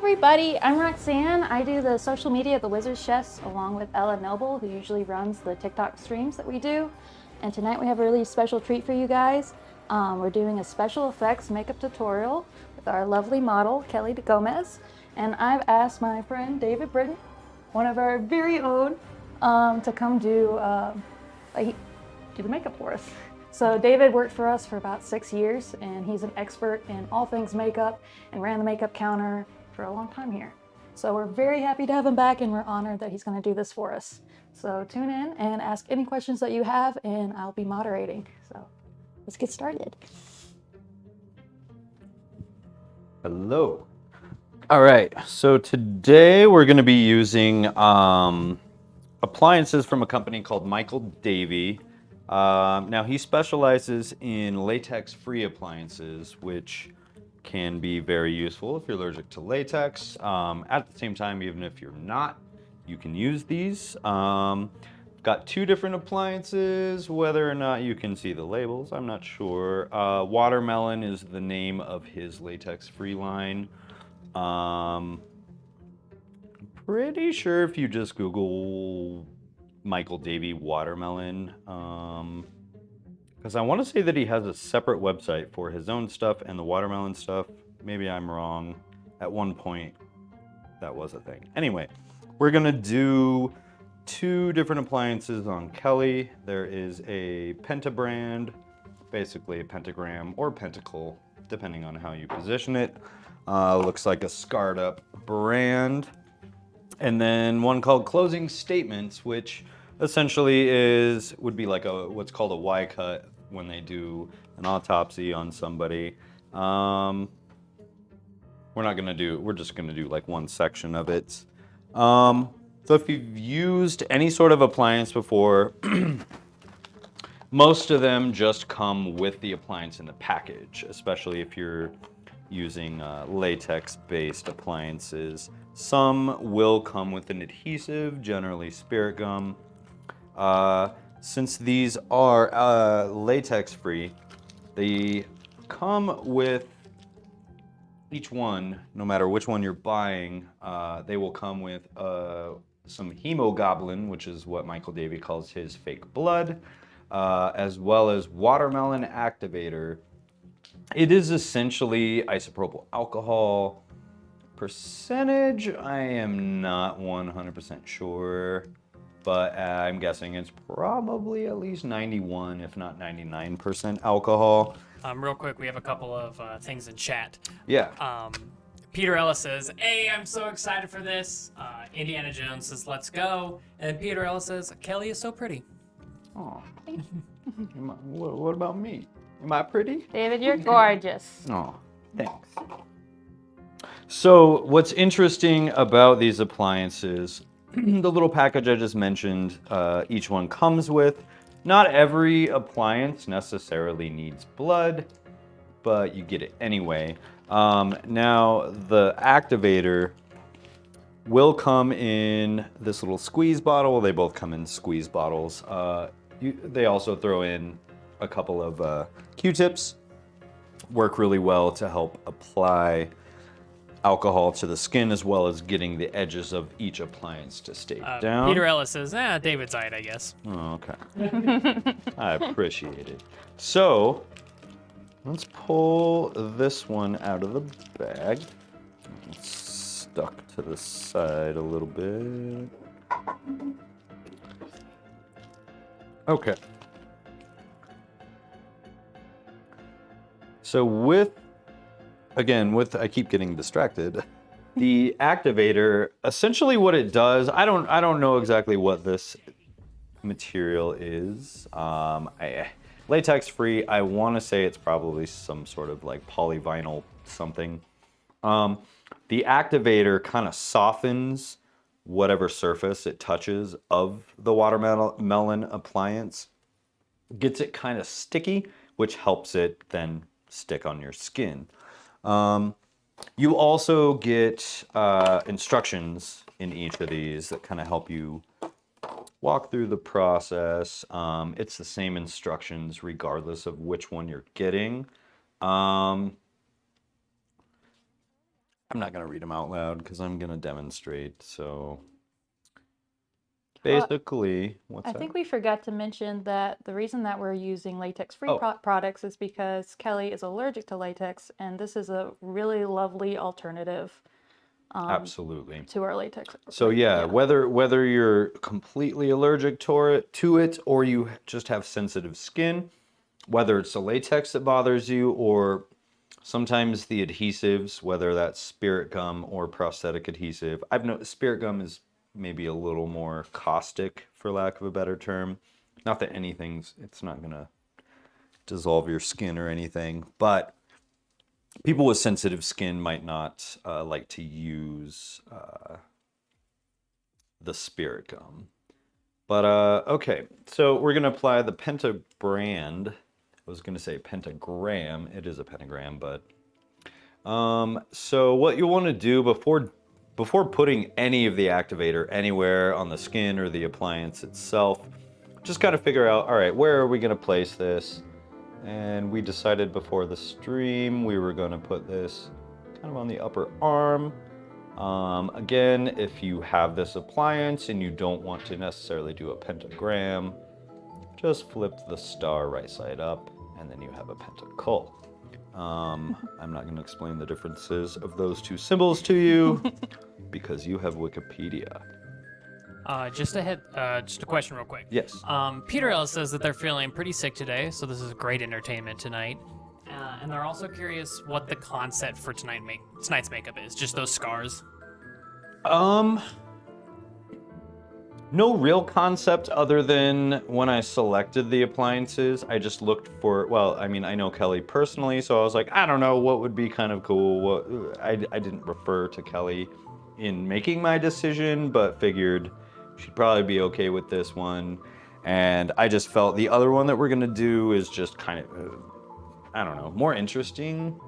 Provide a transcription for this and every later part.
Everybody, I'm Roxanne. I do the social media at the Wizard's Chess along with Ella Noble, who usually runs the TikTok streams that we do. And tonight we have a really special treat for you guys. We're doing a special effects makeup tutorial with our lovely model, Kelly Gomez. And I've asked my friend David Britton, one of our very own, to come do the makeup for us. So David worked for us for about 6 years, and he's an expert in all things makeup and ran the makeup counter for a long time here. So we're very happy to have him back, and we're honored that he's going to do this for us. So tune in and ask any questions that you have, and I'll be moderating. So let's get started. Hello. All right, so today we're going to be using appliances from a company called Michael Davey. Now he specializes in latex-free appliances, which can be very useful if you're allergic to latex. At the same time, even if you're not, you can use these. Got two different appliances. Whether or not you can see the labels, I'm not sure. Watermelon is the name of his latex-free line. Pretty sure if you just Google Michael Davey Watermelon, because I want to say that he has a separate website for his own stuff and the watermelon stuff. Maybe I'm wrong. At one point, that was a thing. Anyway, we're gonna do two different appliances on Kelly. There is a pentabrand, basically a pentagram or pentacle, depending on how you position it. Looks like a scarred up brand. And then one called Closing Statements, which essentially would be like what's called a Y cut when they do an autopsy on somebody. We're just gonna do like one section of it. So if you've used any sort of appliance before, most of them just come with the appliance in the package, especially if you're using latex-based appliances. Some will come with an adhesive, generally spirit gum. Since these are latex-free, they come with each one, no matter which one you're buying, they will come with some hemoglobin, which is what Michael Davey calls his fake blood, as well as watermelon activator. It is essentially isopropyl alcohol. Percentage, I am not 100% sure, but I'm guessing it's probably at least 91, if not 99% alcohol. Real quick, we have a couple of things in chat. Yeah. Peter Ellis says, "Hey, I'm so excited for this." Indiana Jones says, "Let's go." And Peter Ellis says, "Kelly is so pretty." Oh. What about me? Am I pretty? David, you're gorgeous. Oh, thanks. So what's interesting about these appliances, the little package I just mentioned, each one comes with. Not every appliance necessarily needs blood, but you get it anyway. Now, the activator will come in this little squeeze bottle. They both come in squeeze bottles. They also throw in a couple of Q-tips. Work really well to help apply alcohol to the skin, as well as getting the edges of each appliance to stay down. Peter Ellis says, David's right, I guess. Oh, okay. I appreciate it. So, let's pull this one out of the bag. It's stuck to the side a little bit. Okay. So I keep getting distracted. The activator, essentially what it does, I don't know exactly what this material is. Latex free, I want to say it's probably some sort of like polyvinyl something. The activator kind of softens whatever surface it touches of the watermelon appliance, gets it kind of sticky, which helps it then stick on your skin. You also get instructions in each of these that kind of help you walk through the process. It's the same instructions regardless of which one you're getting. I'm not going to read them out loud because I'm going to demonstrate. So Well, basically, what's I that? think we forgot to mention that the reason that we're using latex-free Oh. products is because Kelly is allergic to latex, and this is a really lovely alternative Absolutely. to our latex. So yeah, whether you're completely allergic to it or you just have sensitive skin, whether it's the latex that bothers you or sometimes the adhesives, whether that's spirit gum or prosthetic adhesive. I've noticed spirit gum is maybe a little more caustic, for lack of a better term. Not that it's not gonna dissolve your skin or anything, but people with sensitive skin might not like to use the spirit gum. But okay, so we're gonna apply the pentabrand. I was gonna say pentagram. It is a pentagram, but so what you want to do before putting any of the activator anywhere on the skin or the appliance itself, just kind of figure out, all right, where are we gonna place this? And we decided before the stream we were gonna put this kind of on the upper arm. Again, if you have this appliance and you don't want to necessarily do a pentagram, just flip the star right side up and then you have a pentacle. I'm not going to explain the differences of those two symbols to you because you have Wikipedia. Just a question real quick. Yes. Peter Ellis says that they're feeling pretty sick today, so this is great entertainment tonight. And they're also curious what the concept for tonight's makeup is. Just those scars. No real concept other than when I selected the appliances, I just looked for, well, I mean, I know Kelly personally, so I was like, I don't know what would be kind of cool. I didn't refer to Kelly in making my decision, but figured she'd probably be okay with this one. And I just felt the other one that we're gonna do is just kind of, I don't know, more interesting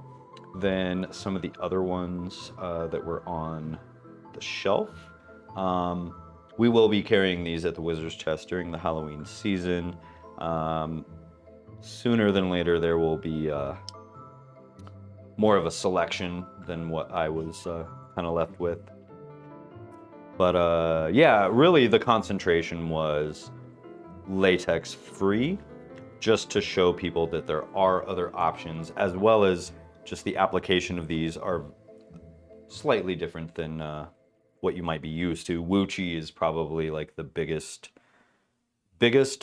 than some of the other ones that were on the shelf. We will be carrying these at the Wizard's Chest during the Halloween season. Sooner than later, there will be more of a selection than what I was kind of left with. But yeah, really the concentration was latex free, just to show people that there are other options, as well as just the application of these are slightly different than what you might be used to. Wuchi is probably like the biggest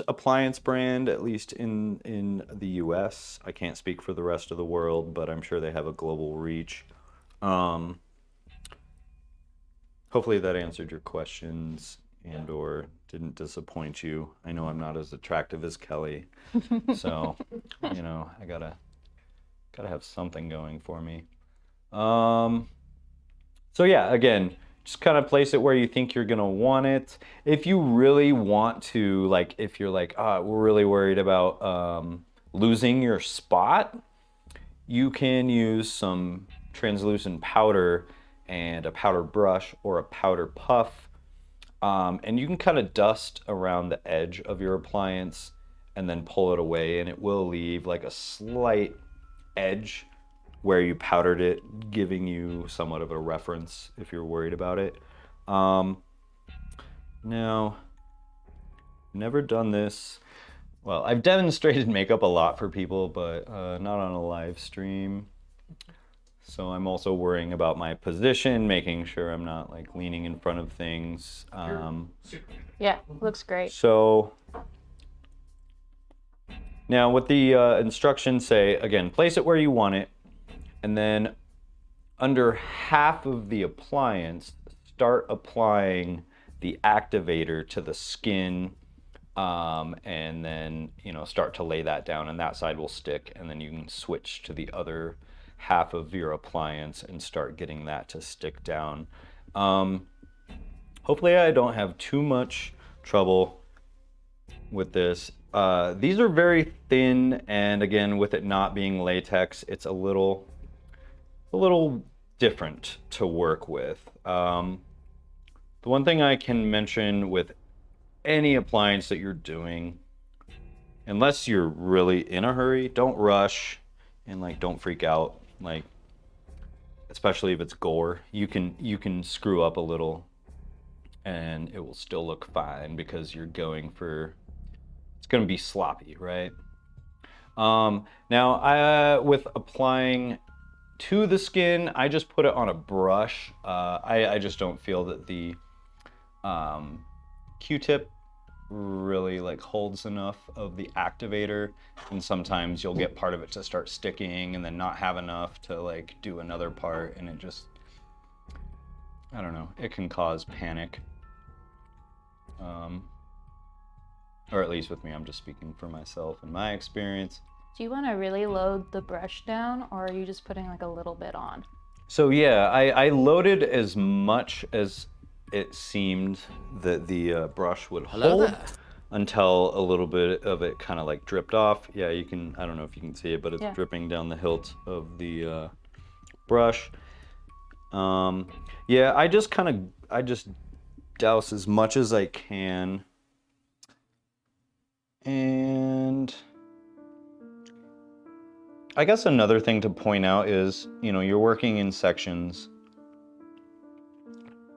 appliance brand, at least in the US. I can't speak for the rest of the world, but I'm sure they have a global reach. Hopefully that answered your questions and or didn't disappoint you. I know I'm not as attractive as Kelly, so you know, I gotta have something going for me. So yeah, again, just kind of place it where you think you're gonna want it. If you really want to, like, if you're like, we're really worried about losing your spot, you can use some translucent powder and a powder brush or a powder puff. And you can kind of dust around the edge of your appliance and then pull it away, and it will leave like a slight edge where you powdered it, giving you somewhat of a reference if you're worried about it. Now, never done this. Well, I've demonstrated makeup a lot for people, but not on a live stream. So I'm also worrying about my position, making sure I'm not like leaning in front of things. Yeah, looks great. So now what the instructions say, again, place it where you want it. And then under half of the appliance, start applying the activator to the skin, and then, you know, start to lay that down, and that side will stick, and then you can switch to the other half of your appliance and start getting that to stick down. Hopefully I don't have too much trouble with this. These are very thin, and again, with it not being latex, it's a little different to work with. The one thing I can mention with any appliance that you're doing, unless you're really in a hurry, don't rush and like don't freak out. Like, especially if it's gore, you can screw up a little and it will still look fine because you're going for, it's going to be sloppy, right? Now, with applying to the skin, I just put it on a brush. I just don't feel that the Q-tip really like holds enough of the activator, and sometimes you'll get part of it to start sticking and then not have enough to like do another part, and it just, I don't know, it can cause panic. Or at least with me, I'm just speaking for myself and my experience. Do you want to really load the brush down, or are you just putting like a little bit on? So yeah, I loaded as much as it seemed that the brush would hold until a little bit of it kind of like dripped off. Yeah, you can, I don't know if you can see it, but it's dripping down the hilt of the brush. Yeah, I just douse as much as I can. And I guess another thing to point out is, you know, you're working in sections.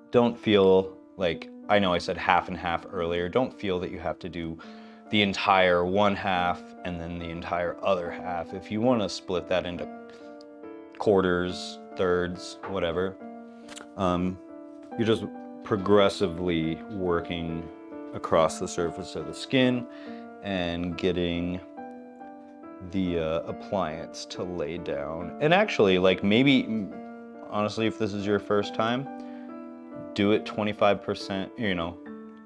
Don't feel like, I know I said half and half earlier, don't feel that you have to do the entire one half and then the entire other half. If you want to split that into quarters, thirds, whatever, you're just progressively working across the surface of the skin and getting the appliance to lay down. And actually, like, maybe, honestly, if this is your first time, do it 25%, you know,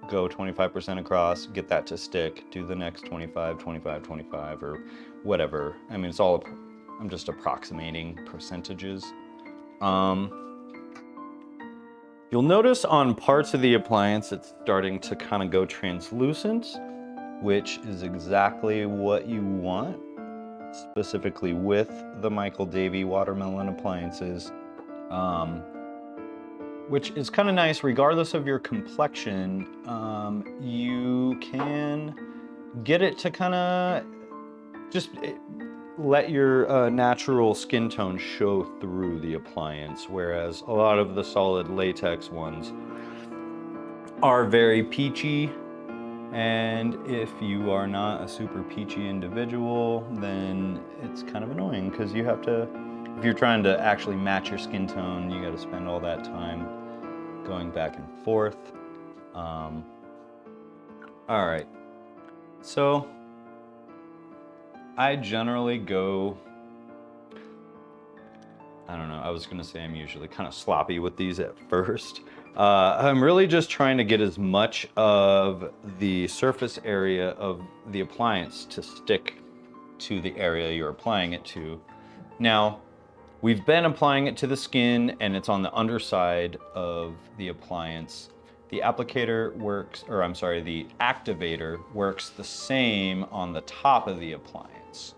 go 25% across, get that to stick, do the next 25, 25, 25, or whatever. I mean, it's all, I'm just approximating percentages. You'll notice on parts of the appliance, it's starting to kind of go translucent, which is exactly what you want, specifically with the Michael Davey watermelon appliances, which is kind of nice. Regardless of your complexion, you can get it to kind of just let your natural skin tone show through the appliance, whereas a lot of the solid latex ones are very peachy. And if you are not a super peachy individual, then it's kind of annoying because you have to, if you're trying to actually match your skin tone, you got to spend all that time going back and forth. All right, so I generally go, I don't know, I was gonna say I'm usually kind of sloppy with these at first. I'm really just trying to get as much of the surface area of the appliance to stick to the area you're applying it to. Now, we've been applying it to the skin and it's on the underside of the appliance. The applicator works, or I'm sorry, the activator works the same on the top of the appliance.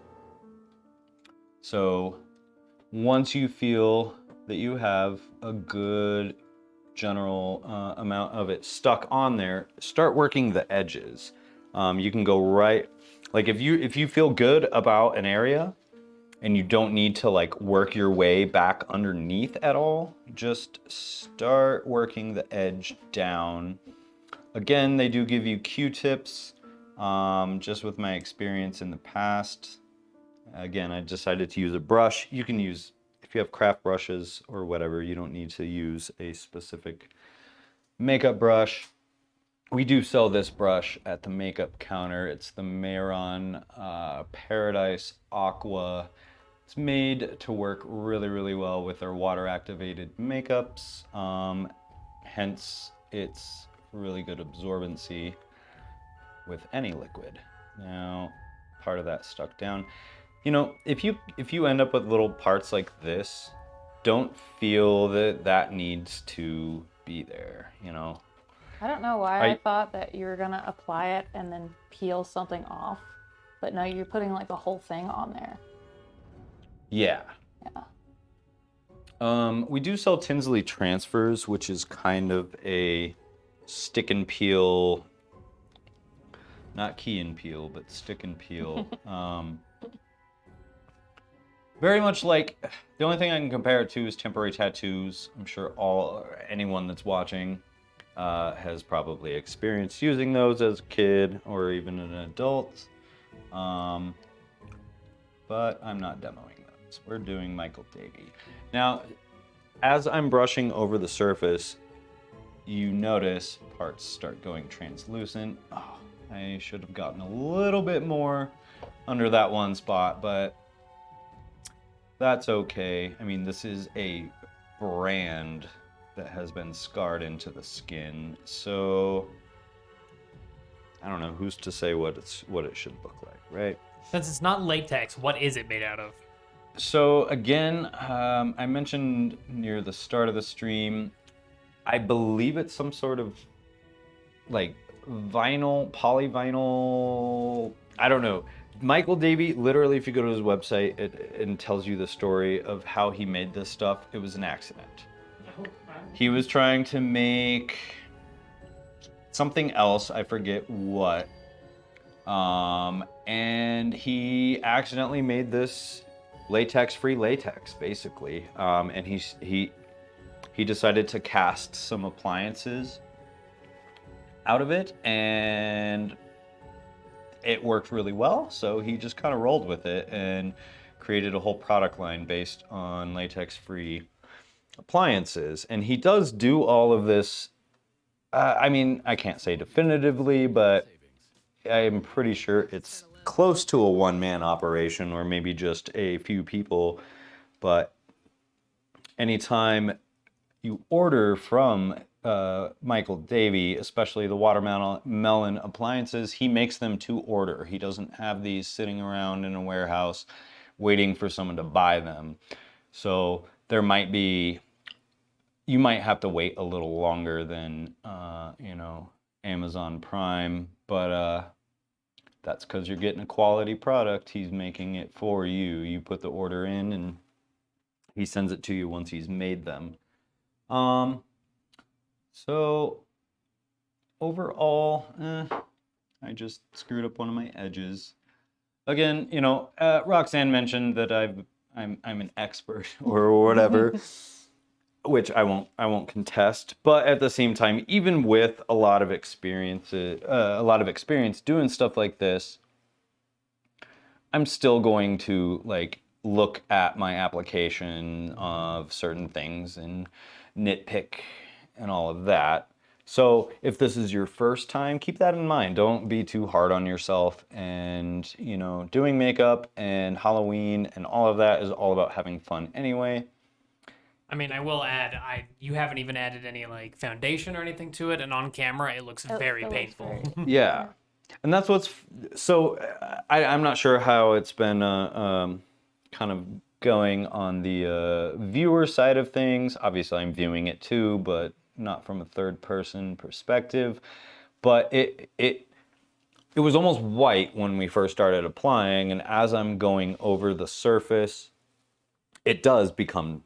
So once you feel that you have a good general amount of it stuck on there, start working the edges. You can go right, like if you feel good about an area and you don't need to like work your way back underneath at all, just start working the edge down. Again, they do give you Q-tips. Just with my experience in the past, again, I decided to use a brush. You can use, if you have craft brushes or whatever, you don't need to use a specific makeup brush. We do sell this brush at the makeup counter. It's the Mayron Paradise Aqua. It's made to work really, really well with our water activated makeups. Hence, it's really good absorbency with any liquid. Now, part of that stuck down. You know, if you end up with little parts like this, don't feel that that needs to be there, you know. I don't know why I thought that you were gonna apply it and then peel something off, but no, you're putting like the whole thing on there. Yeah. Yeah. We do sell Tinsley transfers, which is kind of a stick and peel, not key and peel, but stick and peel. Very much like, the only thing I can compare it to is temporary tattoos. I'm sure anyone that's watching has probably experienced using those as a kid or even an adult. Um, but I'm not demoing those. We're doing Michael Davey. Now, as I'm brushing over the surface, you notice parts start going translucent. Oh, I should have gotten a little bit more under that one spot, but that's okay. I mean, this is a brand that has been scarred into the skin, so I don't know who's to say what it should look like, right? Since it's not latex, what is it made out of? So again, I mentioned near the start of the stream, I believe it's some sort of like vinyl, polyvinyl. I don't know. Michael Davey, literally, if you go to his website, it tells you the story of how he made this stuff. It was an accident. He was trying to make something else, I forget what, and he accidentally made this latex-free latex, basically. And he decided to cast some appliances out of it, and it worked really well, so he just kind of rolled with it and created a whole product line based on latex-free appliances. And he does do all of this. I mean, I can't say definitively, but I'm pretty sure it's close to a one-man operation, or maybe just a few people. But anytime you order from Michael Davey, especially the watermelon appliances, he makes them to order. He doesn't have these sitting around in a warehouse waiting for someone to buy them. So there might be, you might have to wait a little longer than, Amazon Prime, but that's because you're getting a quality product. He's making it for you. You put the order in and he sends it to you once he's made them. So overall, I just screwed up one of my edges. Again, Roxanne mentioned that I'm an expert or whatever, which I won't contest. But at the same time, even with a lot of experience doing stuff like this, I'm still going to look at my application of certain things and nitpick and all of that. So if this is your first time, keep that in mind. Don't be too hard on yourself. And, doing makeup and Halloween and all of that is all about having fun anyway. I mean, I will add, you haven't even added any foundation or anything to it, and on camera it looks very painful. Yeah. And that's so I'm not sure how it's been kind of going on the viewer side of things. Obviously, I'm viewing it too, but not from a third person perspective. But it was almost white when we first started applying, and as I'm going over the surface, it does become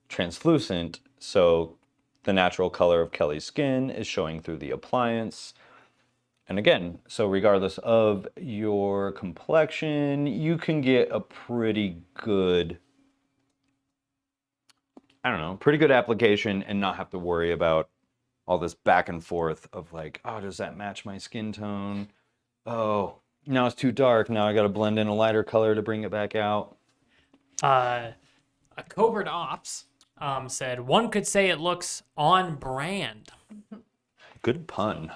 translucent. So the natural color of Kelly's skin is showing through the appliance. And again, so regardless of your complexion, you can get a pretty good, pretty good application and not have to worry about all this back and forth of oh, does that match my skin tone? Oh, now it's too dark. Now I got to blend in a lighter color to bring it back out. A Covert Ops said, one could say it looks on brand. Good pun.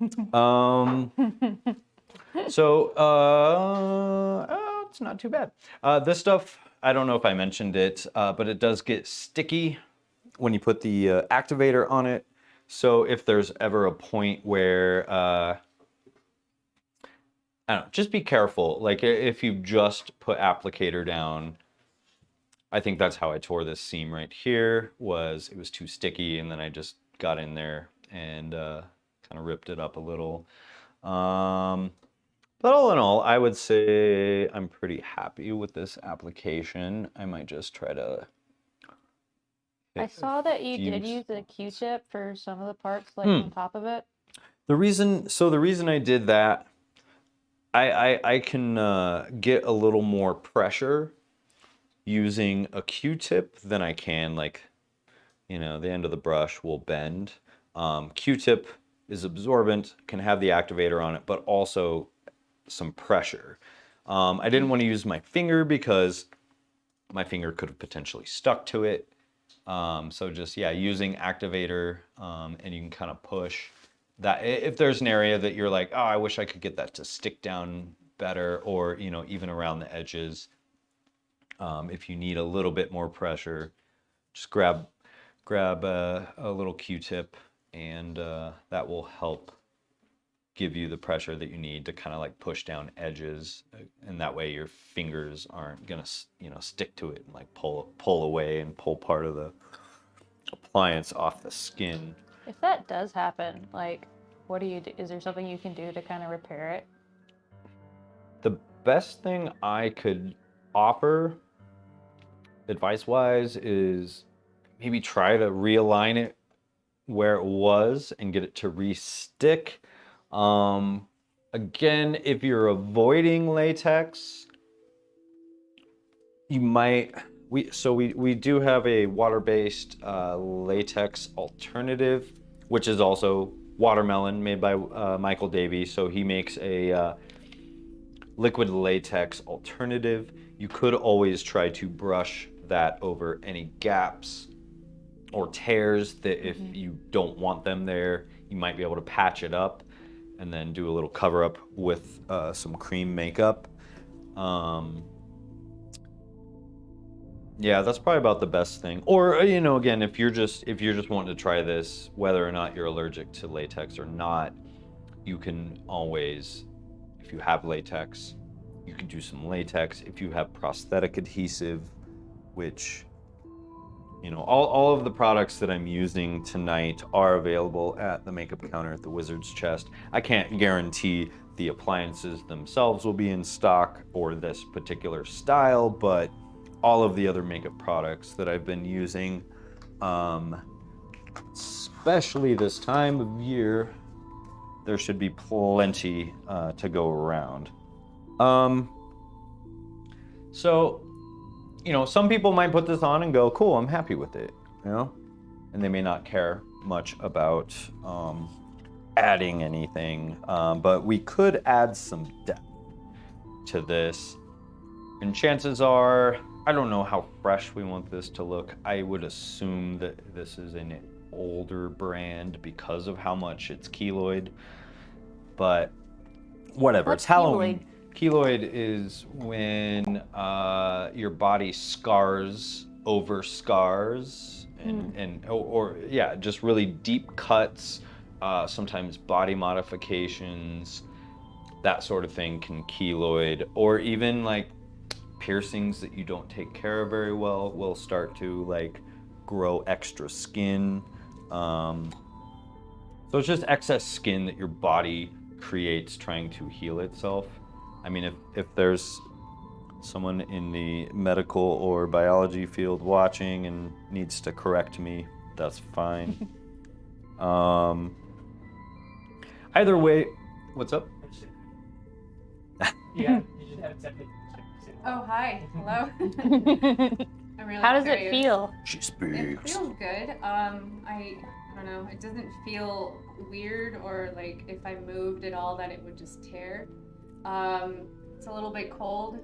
It's not too bad. This stuff, I don't know if I mentioned it, but it does get sticky when you put the activator on it. So if there's ever a point where, I don't know, just be careful. Like if you just put applicator down, I think that's how I tore this seam right here, it was too sticky, and then I just got in there and kind of ripped it up a little. But all in all, I would say I'm pretty happy with this application. I might just try to... I saw that you did use a Q-tip for some of the parts, on top of it. The reason I did that, I can get a little more pressure using a Q-tip than I can, like, you know, the end of the brush will bend. Q-tip is absorbent, can have the activator on it, but also some pressure. I didn't want to use my finger because my finger could have potentially stuck to it. So just, yeah, using activator, and you can kind of push that. If there's an area that you're like, oh, I wish I could get that to stick down better, or, you know, even around the edges, if you need a little bit more pressure, just grab a little Q-tip, and that will help give you the pressure that you need to kind of like push down edges, and that way your fingers aren't gonna, you know, stick to it and like pull away and pull part of the appliance off the skin. If that does happen, like, what do you do? Is there something you can do to kind of repair it? The best thing I could offer advice-wise is maybe try to realign it where it was and get it to re-stick. Again, if you're avoiding latex, you might, we do have a water-based latex alternative, which is also watermelon, made by Michael Davey. So he makes a liquid latex alternative. You could always try to brush that over any gaps or tears that if you don't want them there, you might be able to patch it up and then do a little cover up with some cream makeup. Yeah, that's probably about the best thing. Or, you know, again, if you're just wanting to try this, whether or not you're allergic to latex or not, you can always, if you have latex, you can do some latex. If you have prosthetic adhesive, which, you know, all of the products that I'm using tonight are available at the makeup counter at the Wizard's Chest. I can't guarantee the appliances themselves will be in stock or this particular style, but all of the other makeup products that I've been using, especially this time of year, there should be plenty to go around. So, you know, some people might put this on and go, cool, I'm happy with it, you know? And they may not care much about adding anything, but we could add some depth to this. And chances are, I don't know how fresh we want this to look. I would assume that this is an older brand because of how much it's keloid, but whatever. What's It's Halloween. Keloid is when your body scars over scars, and or yeah, just really deep cuts, sometimes body modifications, that sort of thing can keloid, or even like piercings that you don't take care of very well will start to like grow extra skin. So it's just excess skin that your body creates trying to heal itself. I mean, if there's someone in the medical or biology field watching and needs to correct me, that's fine. Either way, what's up? Yeah, you should have it separate. Oh, hi. Hello. I'm really How does it curious. feel? She It speaks. feels good. I don't know. It doesn't feel weird or like if I moved at all that it would just tear. It's a little bit cold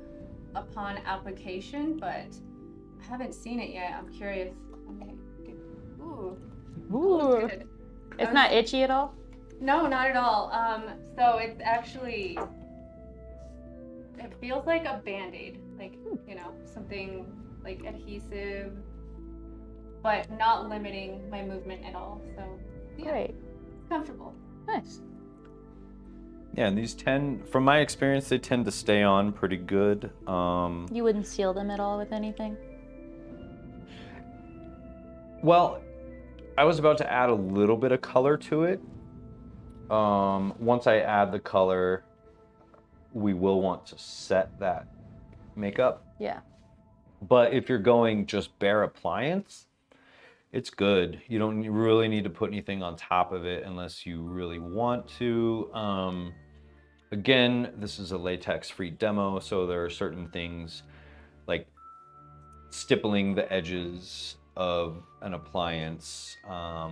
upon application, but I haven't seen it yet. I'm curious. Okay. Good. Ooh. Ooh. Good. It's not itchy at all? No, not at all. So it's actually, it feels like a Band-Aid, like, you know, something like adhesive, but not limiting my movement at all. So, yeah, Great. it's comfortable. Nice. Yeah, and these tend, from my experience, they tend to stay on pretty good. You wouldn't seal them at all with anything? Well, I was about to add a little bit of color to it. Once I add the color, we will want to set that makeup. Yeah. But if you're going just bare appliance, it's good. You don't really need to put anything on top of it unless you really want to. Again, this is a latex-free demo, so there are certain things like stippling the edges of an appliance. Now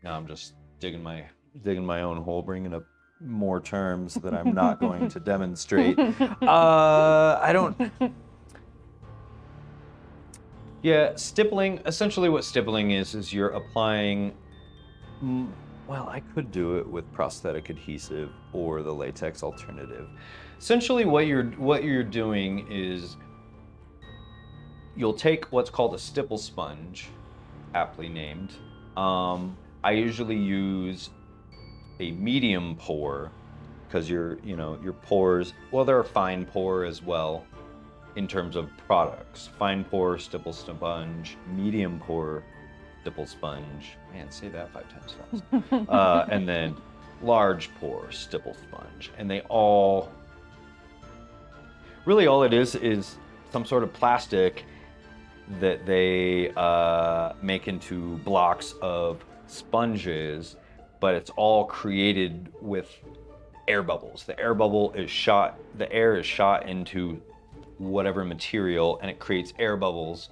I'm just digging my own hole, bringing up more terms that I'm not going to demonstrate. I don't. Yeah, stippling. Essentially, what stippling is you're applying. Well, I could do it with prosthetic adhesive or the latex alternative. Essentially, what you're doing is you'll take what's called a stipple sponge, aptly named. I usually use a medium pore because your pores, well, there are fine pore as well in terms of products. Fine pore stipple sponge, medium pore stipple sponge. Man, say that 5 times fast. And then large pore stipple sponge. And they all, really all it is some sort of plastic that they make into blocks of sponges, but it's all created with air bubbles. The air is shot into whatever material, and it creates air bubbles,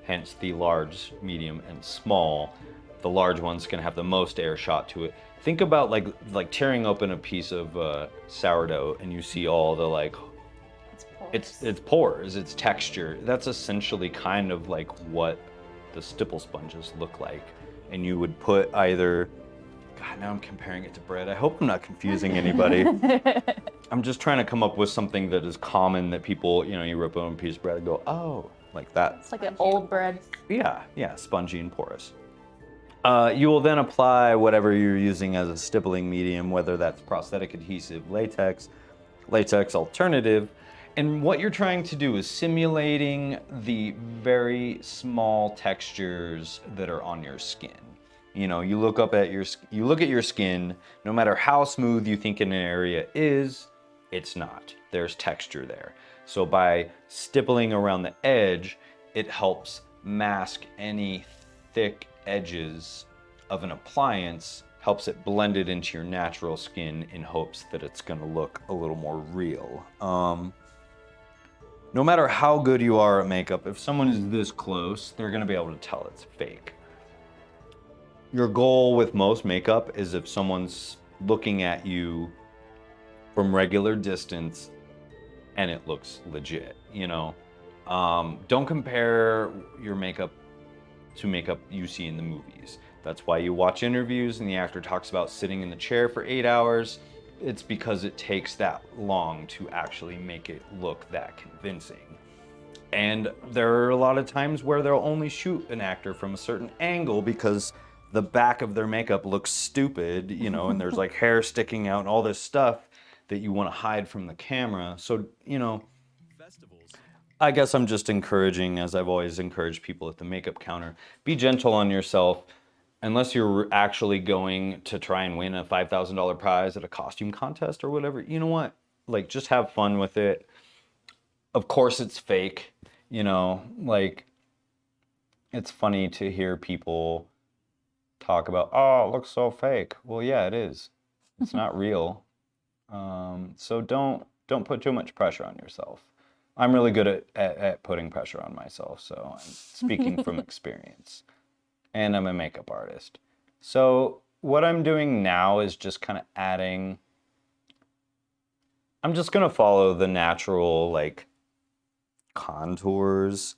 hence the large, medium, and small. The large one's gonna have the most air shot to it. Think about like tearing open a piece of sourdough and you see all the like, it's pores, it's texture. That's essentially kind of like what the stipple sponges look like. And you would put either, God, now I'm comparing it to bread. I hope I'm not confusing anybody. I'm just trying to come up with something that is common that people, you rip on a piece of bread and go, oh, like that. It's like an old bread. Yeah, spongy and porous. You will then apply whatever you're using as a stippling medium, whether that's prosthetic adhesive, latex alternative. And what you're trying to do is simulating the very small textures that are on your skin. You look at your skin, no matter how smooth you think an area is, it's not. There's texture there. So by stippling around the edge, it helps mask any thick edges of an appliance, helps it blend it into your natural skin in hopes that it's gonna look a little more real. No matter how good you are at makeup, if someone is this close, they're gonna be able to tell it's fake. Your goal with most makeup is if someone's looking at you from regular distance and it looks legit, Don't compare your makeup to makeup you see in the movies. That's why you watch interviews and the actor talks about sitting in the chair for 8 hours. It's because it takes that long to actually make it look that convincing. And there are a lot of times where they'll only shoot an actor from a certain angle because the back of their makeup looks stupid, and there's like hair sticking out and all this stuff that you want to hide from the camera. So, I guess I'm just encouraging, as I've always encouraged people at the makeup counter, be gentle on yourself. Unless you're actually going to try and win a $5,000 prize at a costume contest or whatever, you know what? Like, just have fun with it. Of course it's fake, it's funny to hear people talk about, oh, it looks so fake. Well, yeah, it is. It's not real. So don't put too much pressure on yourself. I'm really good at putting pressure on myself, so I'm speaking from experience. And I'm a makeup artist. So what I'm doing now is just kind of adding, I'm just gonna follow the natural contours.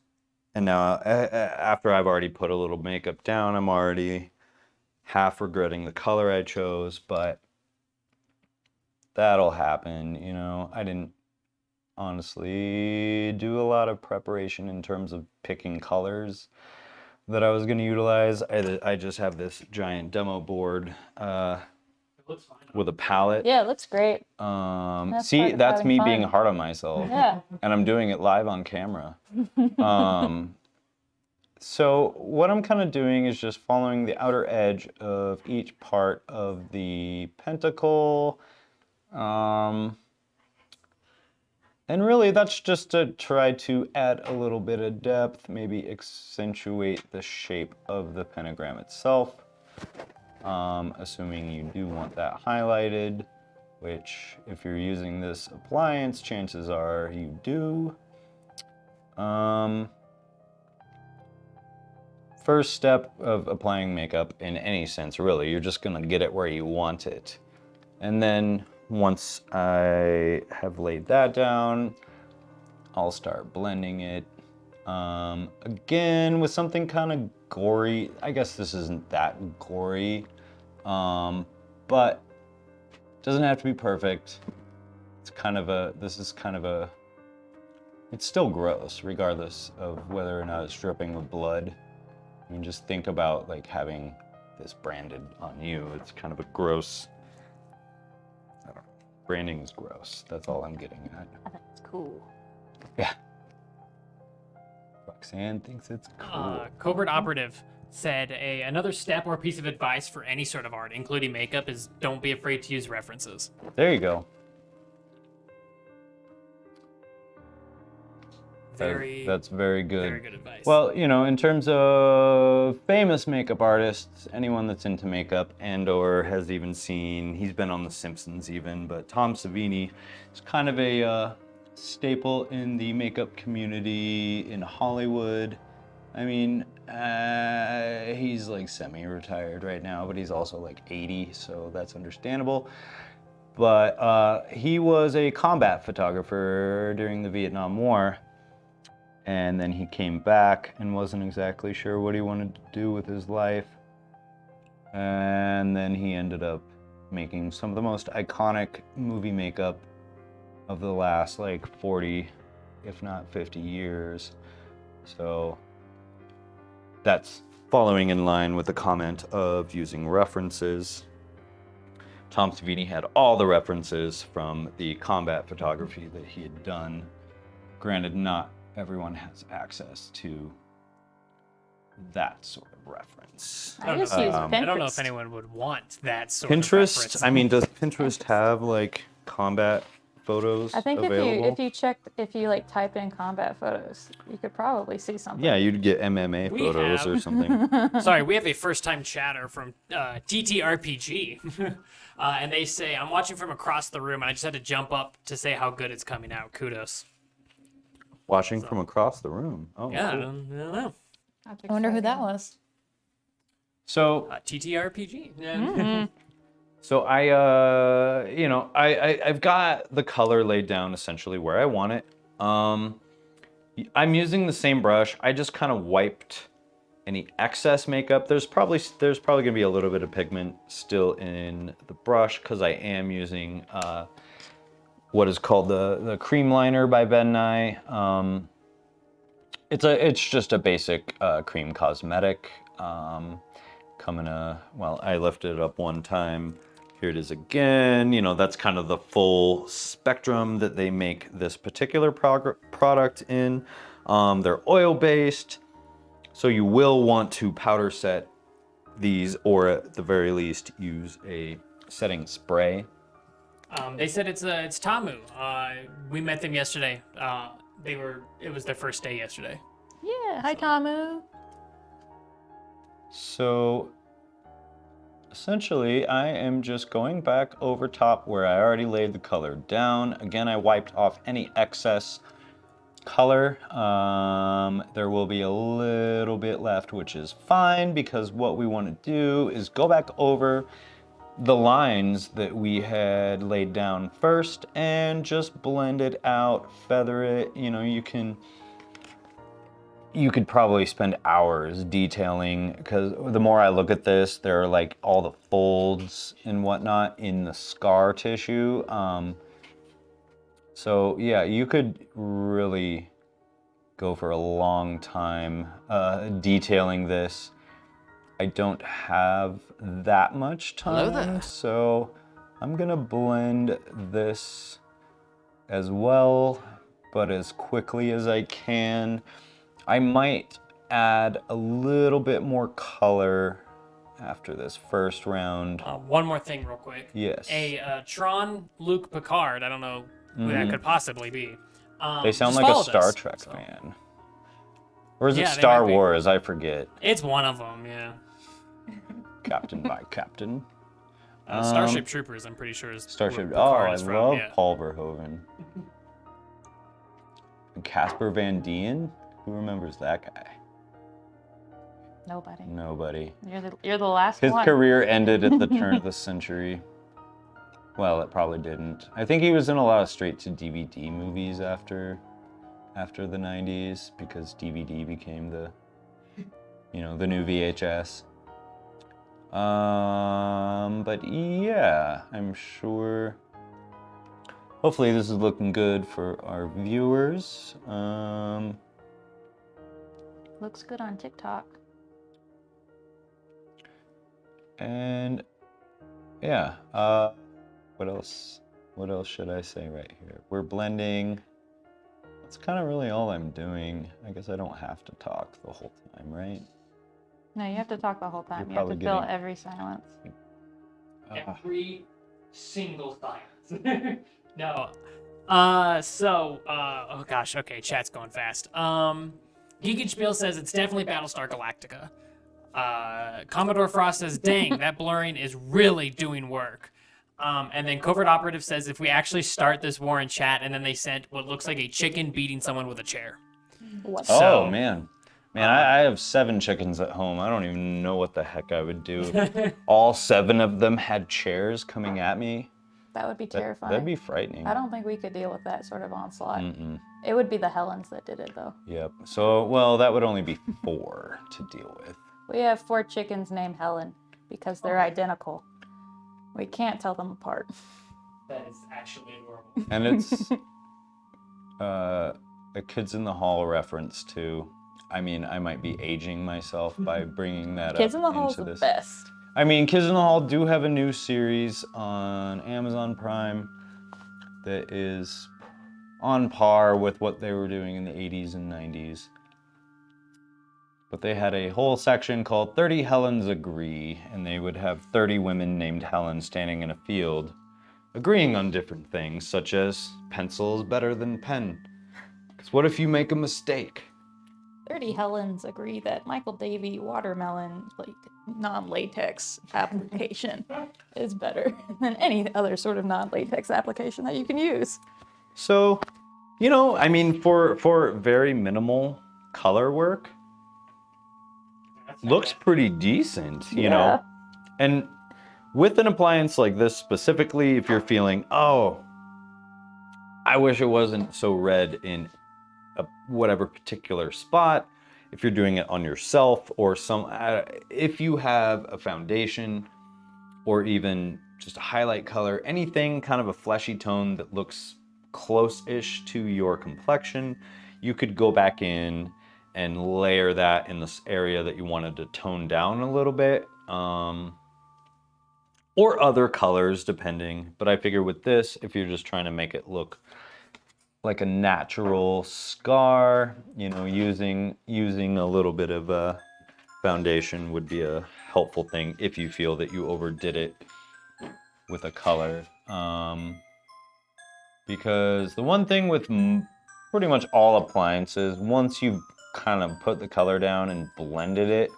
And now after I've already put a little makeup down, I'm already half regretting the color I chose, but that'll happen, I didn't honestly do a lot of preparation in terms of picking colors that I was going to utilize. I just have this giant demo board with a palette. Yeah, it looks great. See, that's me being fun. hard on myself. Yeah. And I'm doing it live on camera. So what I'm kind of doing is just following the outer edge of each part of the pentacle. And really, that's just to try to add a little bit of depth, maybe accentuate the shape of the pentagram itself. Assuming you do want that highlighted, which if you're using this appliance, chances are you do. first step of applying makeup in any sense, really. You're just gonna get it where you want it. And then once I have laid that down, I'll start blending it. Again, with something kind of gory. I guess this isn't that gory, but it doesn't have to be perfect. It's kind of a, it's still gross, regardless of whether or not it's dripping with blood. I mean, just think about like having this branded on you. It's kind of a gross, I don't know, branding is gross. That's all I'm getting at. I think it's cool. Yeah. Roxanne thinks it's cool. Covert Operative said another step or piece of advice for any sort of art, including makeup, is don't be afraid to use references. There you go. That's very good. Very good advice. Well, you know, in terms of famous makeup artists, anyone that's into makeup and or has even seen, he's been on The Simpsons even, but Tom Savini is kind of a staple in the makeup community in Hollywood. I mean, he's like semi-retired right now, but he's also like 80, so that's understandable. But he was a combat photographer during the Vietnam War. And then he came back and wasn't exactly sure what he wanted to do with his life. And then he ended up making some of the most iconic movie makeup of the last like 40, if not 50 years. So that's following in line with the comment of using references. Tom Savini had all the references from the combat photography that he had done. Granted, not everyone has access to that sort of reference. I just use Pinterest. I don't know if anyone would want that sort Pinterest, of reference. I mean, does Pinterest have like combat photos I think available? if you like type in combat photos, you could probably see something. Yeah, you'd get MMA We photos have. or something. Sorry, we have a first-time chatter from TTRPG. And they say, I'm watching from across the room, and I just had to jump up to say how good it's coming out. Kudos. Watching from across the room. Oh, Yeah, I cool. don't know. That's I wonder who that exciting. was. So, TTRPG. Yeah. Mm-hmm. so I've got the color laid down essentially where I want it. I'm using the same brush. I just kind of wiped any excess makeup. There's probably gonna be a little bit of pigment still in the brush because I am using what is called the cream liner by Ben Nye. It's just a basic cream cosmetic. I lifted it up one time. Here it is again. You know, that's kind of the full spectrum that they make this particular product in. They're oil-based, so you will want to powder set these, or at the very least, use a setting spray. They said it's Tamu. We met them yesterday. It was their first day yesterday. Yeah. Hi, Tamu. So essentially, I am just going back over top where I already laid the color down. Again, I wiped off any excess color. There will be a little bit left, which is fine, because what we want to do is go back over the lines that we had laid down first and just blend it out, feather it. You know, you could probably spend hours detailing, because the more I look at this, there are like all the folds and whatnot in the scar tissue. So yeah, you could really go for a long time detailing this. I don't have that much time, so I'm gonna blend this as well, but as quickly as I can. I might add a little bit more color after this first round. One more thing real quick. Yes. A Tron Luke Picard, I don't know who that could possibly be. They sound just like a followed Star us, Trek so. fan. Or is Yeah, it they Star might be. Wars? I forget. It's one of them, yeah. Captain by Captain. Starship Troopers, I'm pretty sure is Starship. where Oh, Picard I is from, love yeah. Paul Verhoeven. And Casper Van Dien? Who remembers that guy? Nobody. Nobody. You're the last His one. career ended at the turn of the century. Well, it probably didn't. I think he was in a lot of straight-to-DVD movies after the 90s because DVD became the new VHS. But yeah, I'm sure. Hopefully this is looking good for our viewers. Looks good on TikTok. And yeah, what else? What else should I say right here? We're blending. That's kind of really all I'm doing. I guess I don't have to talk the whole time, right? No, you have to talk the whole time. You're You have to probably fill getting- every silence. Every single silence. No. Oh gosh, okay, chat's going fast. Geek and Spiel says it's definitely Battlestar Galactica. Commodore Frost says, dang, that blurring is really doing work. And then Covert Operative says if we actually start this war in chat and then they sent what looks like a chicken beating someone with a chair. What? Oh So- man. I have 7 chickens at home. I don't even know what the heck I would do. If all 7 of them had chairs coming at me. That would be terrifying. That'd be frightening. I don't think we could deal with that sort of onslaught. Mm-mm. It would be the Helens that did it, though. Yep. So, well, that would only be 4 to deal with. We have 4 chickens named Helen because they're identical. We can't tell them apart. That is actually adorable. And it's a Kids in the Hall reference too. I mean, I might be aging myself by bringing that Kids up in the Hall is into the this. best. I mean, Kids in the Hall do have a new series on Amazon Prime that is on par with what they were doing in the 80s and 90s. But they had a whole section called 30 Helens Agree, and they would have 30 women named Helen standing in a field, agreeing on different things, such as pencil is better than pen. Because what if you make a mistake? 30 Helens agree that Michael Davey watermelon, non-latex application is better than any other sort of non-latex application that you can use. So, I mean, for very minimal color work, looks pretty decent, you know? And with an appliance like this specifically, if you're feeling, oh, I wish it wasn't so red in whatever particular spot, if you're doing it on yourself or if you have a foundation or even just a highlight color, anything kind of a fleshy tone that looks close-ish to your complexion, you could go back in and layer that in this area that you wanted to tone down a little bit, or other colors depending. But I figure with this, if you're just trying to make it look like a natural scar, using a little bit of a foundation would be a helpful thing if you feel that you overdid it with a color. Because the one thing with pretty much all appliances, once you've kind of put the color down and blended it,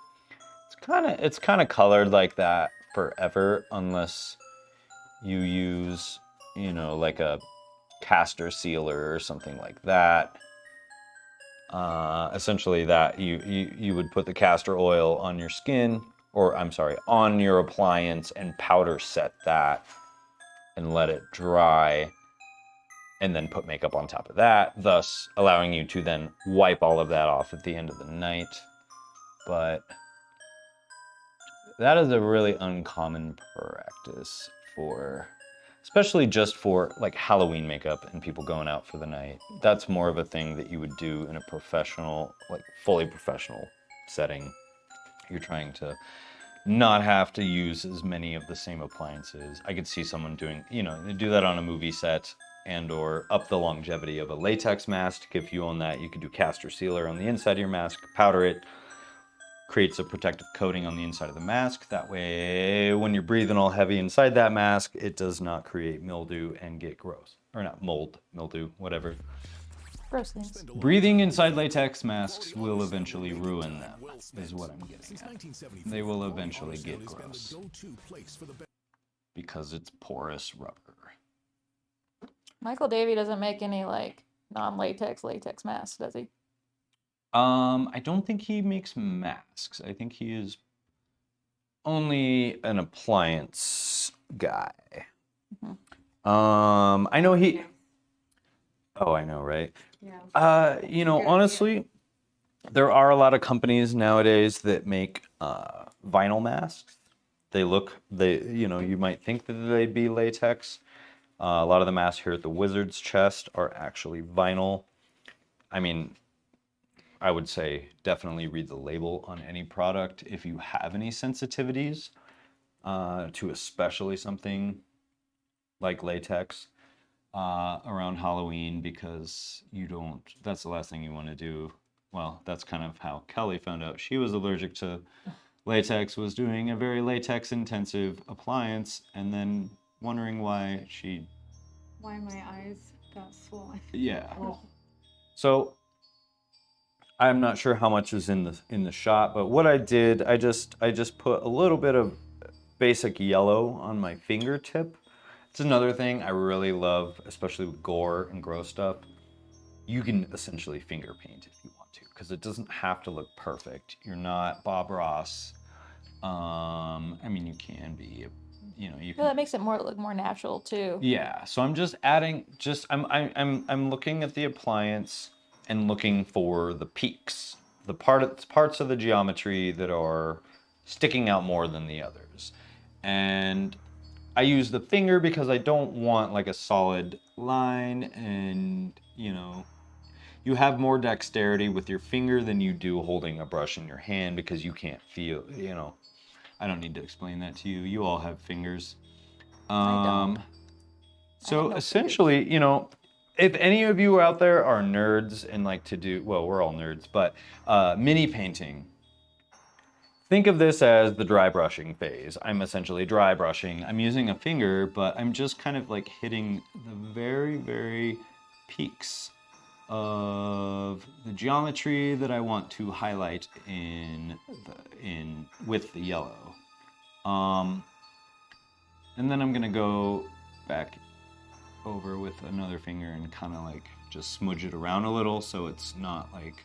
it's kind of colored like that forever, unless you use, like a caster sealer or something like that. Essentially that you would put the castor oil on your skin, or I'm sorry, on your appliance and powder set that and let it dry, and then put makeup on top of that, thus allowing you to then wipe all of that off at the end of the night. But that is a really uncommon practice especially just for like Halloween makeup and people going out for the night. That's more of a thing that you would do in a professional, like fully professional setting. You're trying to not have to use as many of the same appliances. I could see someone doing, they do that on a movie set and or up the longevity of a latex mask. If you own that, you could do castor sealer on the inside of your mask, powder it, creates a protective coating on the inside of the mask. That way, when you're breathing all heavy inside that mask, it does not create mildew and get gross. Or not mold, mildew, whatever. Gross things. Breathing inside latex masks will eventually ruin them, is what I'm getting at. They will eventually get gross. Because it's porous rubber. Michael Davey doesn't make any non-latex latex masks, does he? I don't think he makes masks. I think he is only an appliance guy. I know he. Oh, I know, right? Yeah. You know, Good, honestly, there are a lot of companies nowadays that make vinyl masks. You might think that they'd be latex. A lot of the masks here at the Wizard's Chest are actually vinyl. I mean, I would say definitely read the label on any product if you have any sensitivities to especially something like latex around Halloween, because that's the last thing you want to do. Well, that's kind of how Kelly found out she was allergic to latex, was doing a very latex intensive appliance and then wondering why Why my eyes got swollen. yeah. So I'm not sure how much is in the shot, but what I did, I just put a little bit of basic yellow on my fingertip. It's another thing I really love, especially with gore and gross stuff. You can essentially finger paint if you want to, because it doesn't have to look perfect. You're not Bob Ross. I mean, you can be, you Well, can. that makes it look more natural too. Yeah, so I'm just adding, I'm looking at the appliance and looking for the peaks, the parts of the geometry that are sticking out more than the others. And I use the finger because I don't want like a solid line, and you have more dexterity with your finger than you do holding a brush in your hand, because you can't feel, I don't need to explain that to you. You all have fingers. I don't. So no essentially, if any of you out there are nerds and like to do, well, we're all nerds, but mini painting, think of this as the dry brushing phase. I'm essentially dry brushing. I'm using a finger, but I'm just kind of like hitting the very, very peaks of the geometry that I want to highlight with the yellow. And then I'm gonna go back over with another finger and kind of like just smudge it around a little, so it's not like,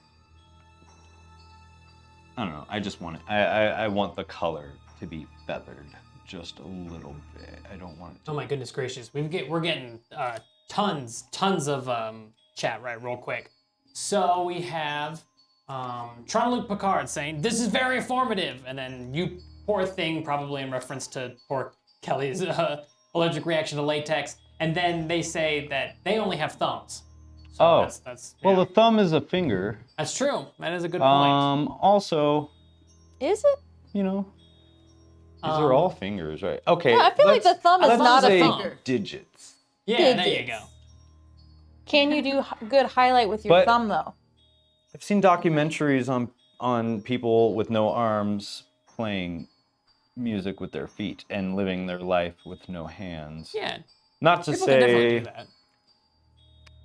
I don't know. I just want it. I want the color to be feathered just a little bit. I don't want it to. Oh my goodness gracious, we're getting tons of chat right real quick. So we have Tron Luke Picard saying this is very informative, and then you poor thing, probably in reference to poor Kelly's allergic reaction to latex, and then they say that they only have thumbs. So that's well, yeah. the thumb is a finger. That's true. That is a good point. Also, Is it? these are all fingers, right? Okay. Yeah, I feel like the thumb is let's not a say finger. digits. Yeah, there you go. digits. Can you do good highlight with your But- thumb though? I've seen documentaries on people with no arms playing music with their feet and living their life with no hands. Yeah, Not to people can definitely say. do that.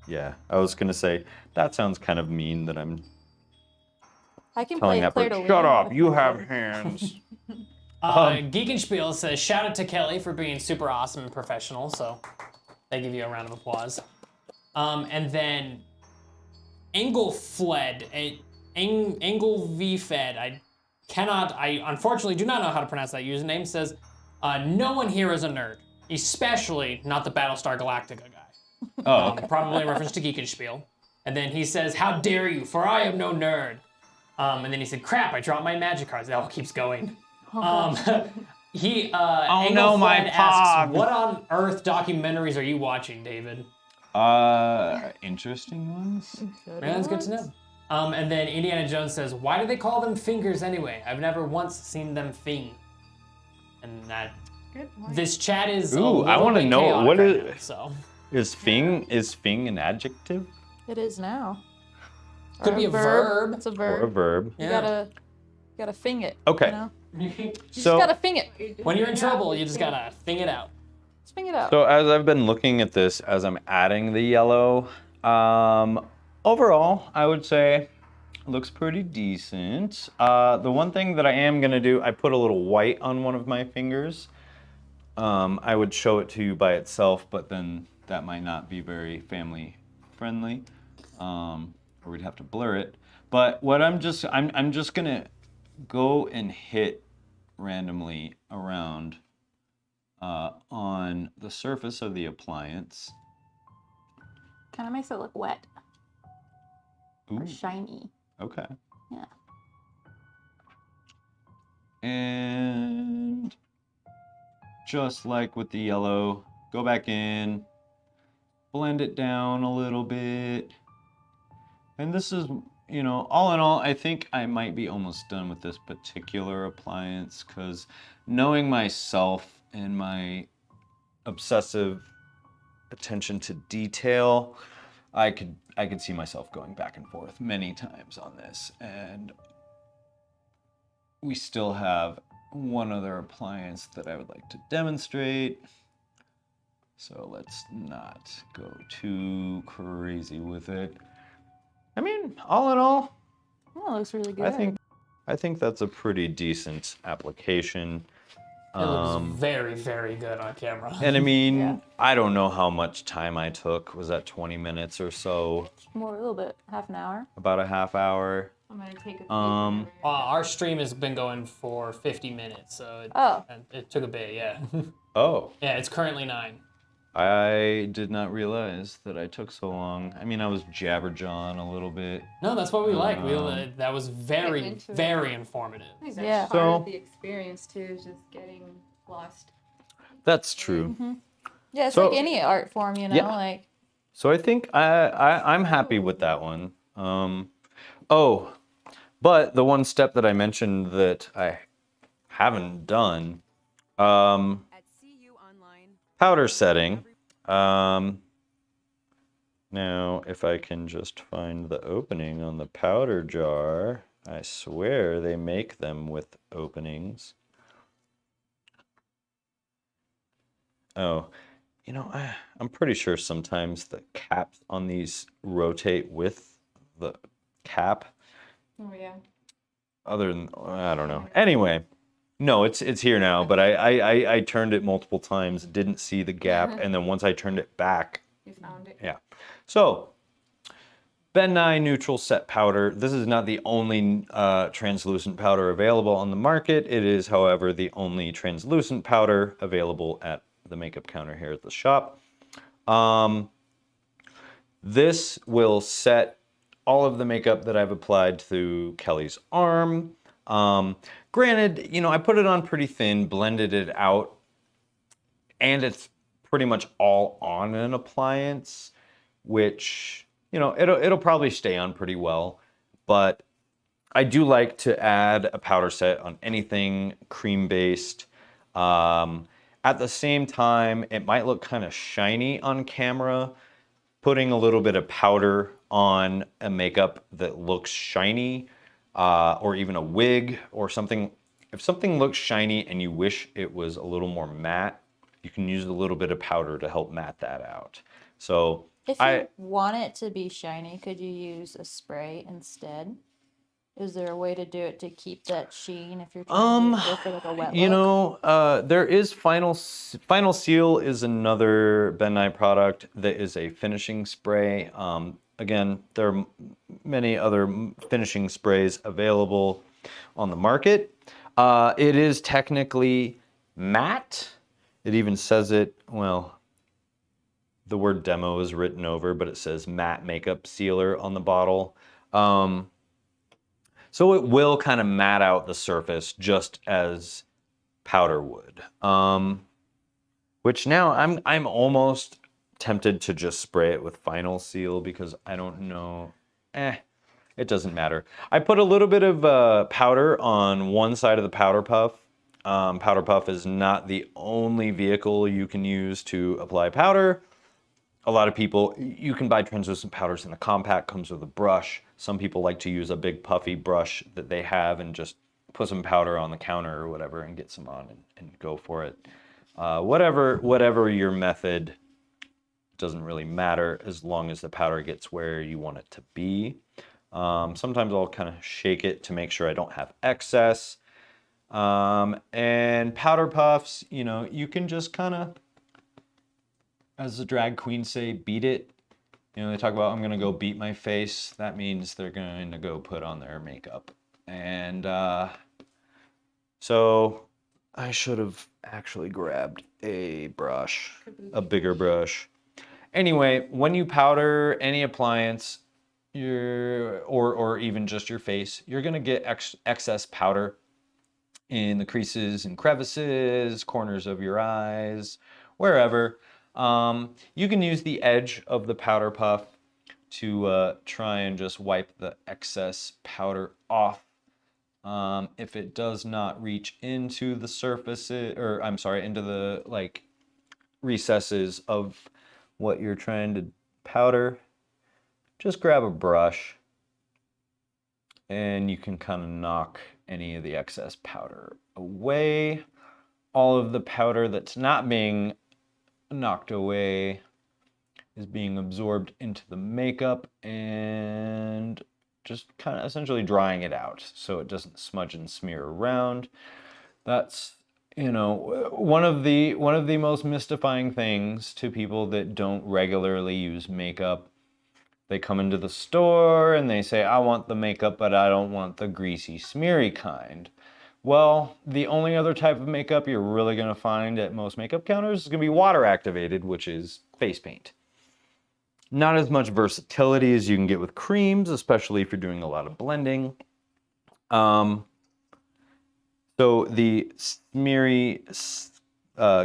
Yeah, I was gonna say that sounds kind of mean that I'm I can telling play that Claire person. de Shut Lune up! with You my have thumb. hands. Geekenspiel says, shout out to Kelly for being super awesome and professional, so they give you a round of applause. And then Engelfled, Engel V Fed, I unfortunately do not know how to pronounce that username, says, no one here is a nerd, especially not the Battlestar Galactica guy. Oh, Probably in reference to Geekenspiel. And then he says, how dare you, for I am no nerd. And then he said, crap, I dropped my magic cards. It all keeps going. He no, my Engelfled pog. asks, what on earth documentaries are you watching, David? Interesting ones. Yeah, that's good to know. And then Indiana Jones says, why do they call them fingers anyway? I've never once seen them fing. And that Good point. this chat is a Ooh, little I wanna bit know, chaotic what right is- now, so Is fing an adjective It is now. could Or be a verb. It's a or a verb. verb? You Yeah. gotta fing it. Okay. You know? You So- just gotta fing it. When you're in trouble, you just gotta fing it out. Just fing it out. So as I've been looking at this, as I'm adding the yellow, overall, I would say it looks pretty decent. The one thing that I am gonna do, I put a little white on one of my fingers. I would show it to you by itself, but then that might not be very family friendly, or we'd have to blur it. But what I'm just gonna go and hit randomly around on the surface of the appliance. Kind of makes it look wet or Ooh, shiny. okay. Yeah. And just like with the yellow, go back in, blend it down a little bit. And this is, you know, all in all, I think I might be almost done with this particular appliance because knowing myself and my obsessive attention to detail, I could see myself going back and forth many times on this. And we still have one other appliance that I would like to demonstrate. So let's not go too crazy with it. I mean, all in all, Oh, it looks really good. I think that's a pretty decent application. It looks very, very good on camera. And I mean, Yeah. I don't know how much time I took. Was that 20 minutes or so? More, a little bit, half an hour. About a half hour. I'm gonna take a peek. Our stream has been going for 50 minutes, so it took a bit, yeah. Oh, Yeah, it's currently 9. I did not realize that I took so long. I mean, I was jabberjawing a little bit. No, that's what we like. That was Getting very, into it. very informative. I think that's Yeah. part So- of the experience too, is just getting lost. That's true. Yeah, it's So- like any art form, you know, Yeah. like So I think I'm happy with that one. Oh, but the one step that I mentioned that I haven't done, At CU Online. powder setting. Now, if I can just find the opening on the powder jar, I swear they make them with openings. Oh, you know, I'm pretty sure sometimes the caps on these rotate with the cap. Oh yeah. Other than, I don't know. Anyway, no, it's here now, but I turned it multiple times, didn't see the gap, and then once I turned it back, You found it. yeah. So, Ben Nye Neutral Set Powder. This is not the only translucent powder available on the market. It is, however, the only translucent powder available at the makeup counter here at the shop. This will set all of the makeup that I've applied to Kelly's arm. Granted, you know, I put it on pretty thin, blended it out, and it's pretty much all on an appliance, which, you know, it'll probably stay on pretty well. But I do like to add a powder set on anything cream-based. At the same time, it might look kind of shiny on camera. Putting a little bit of powder on a makeup that looks shiny, or even a wig or something. If something looks shiny and you wish it was a little more matte, you can use a little bit of powder to help matte that out. So if you want it to be shiny, could you use a spray instead? Is there a way to do it to keep that sheen if you're trying to go for like a wet you look? know, there is Final Seal is another Ben Nye product that is a finishing spray. Again, there are many other finishing sprays available on the market. It is technically matte. It even says it, well, the word demo is written over, but it says matte makeup sealer on the bottle. So it will kind of matte out the surface just as powder would. Which now I'm almost tempted to just spray it with Final Seal because I don't know. It doesn't matter. I put a little bit of powder on one side of the powder puff. Powder puff is not the only vehicle you can use to apply powder. A lot of people, you can buy translucent powders in a compact, comes with a brush. Some people like to use a big puffy brush that they have and just put some powder on the counter or whatever and get some on and go for it. Whatever your method, doesn't really matter as long as the powder gets where you want it to be. Sometimes I'll kind of shake it to make sure I don't have excess. And powder puffs, you know, you can just kind of, as the drag queens say, beat it You know, they talk about, I'm going to go beat my face. That means they're going to go put on their makeup. And so I should have actually grabbed a brush, a bigger brush. Anyway, when you powder any appliance, or even just your face, you're going to get excess powder in the creases and crevices, corners of your eyes, wherever. You can use the edge of the powder puff to try and just wipe the excess powder off. If it does not reach into the surfaces, or I'm sorry, into the like recesses of what you're trying to powder, just grab a brush and you can kind of knock any of the excess powder away. All of the powder that's not being knocked away is being absorbed into the makeup and just kind of essentially drying it out so it doesn't smudge and smear around. That's, you know, one of the most mystifying things to people that don't regularly use makeup. They come into the store and they say, I want the makeup, but I don't want the greasy, smeary kind. Well, the only other type of makeup you're really going to find at most makeup counters is going to be water activated, which is face paint. Not as much versatility as you can get with creams, especially if you're doing a lot of blending. So the smeary,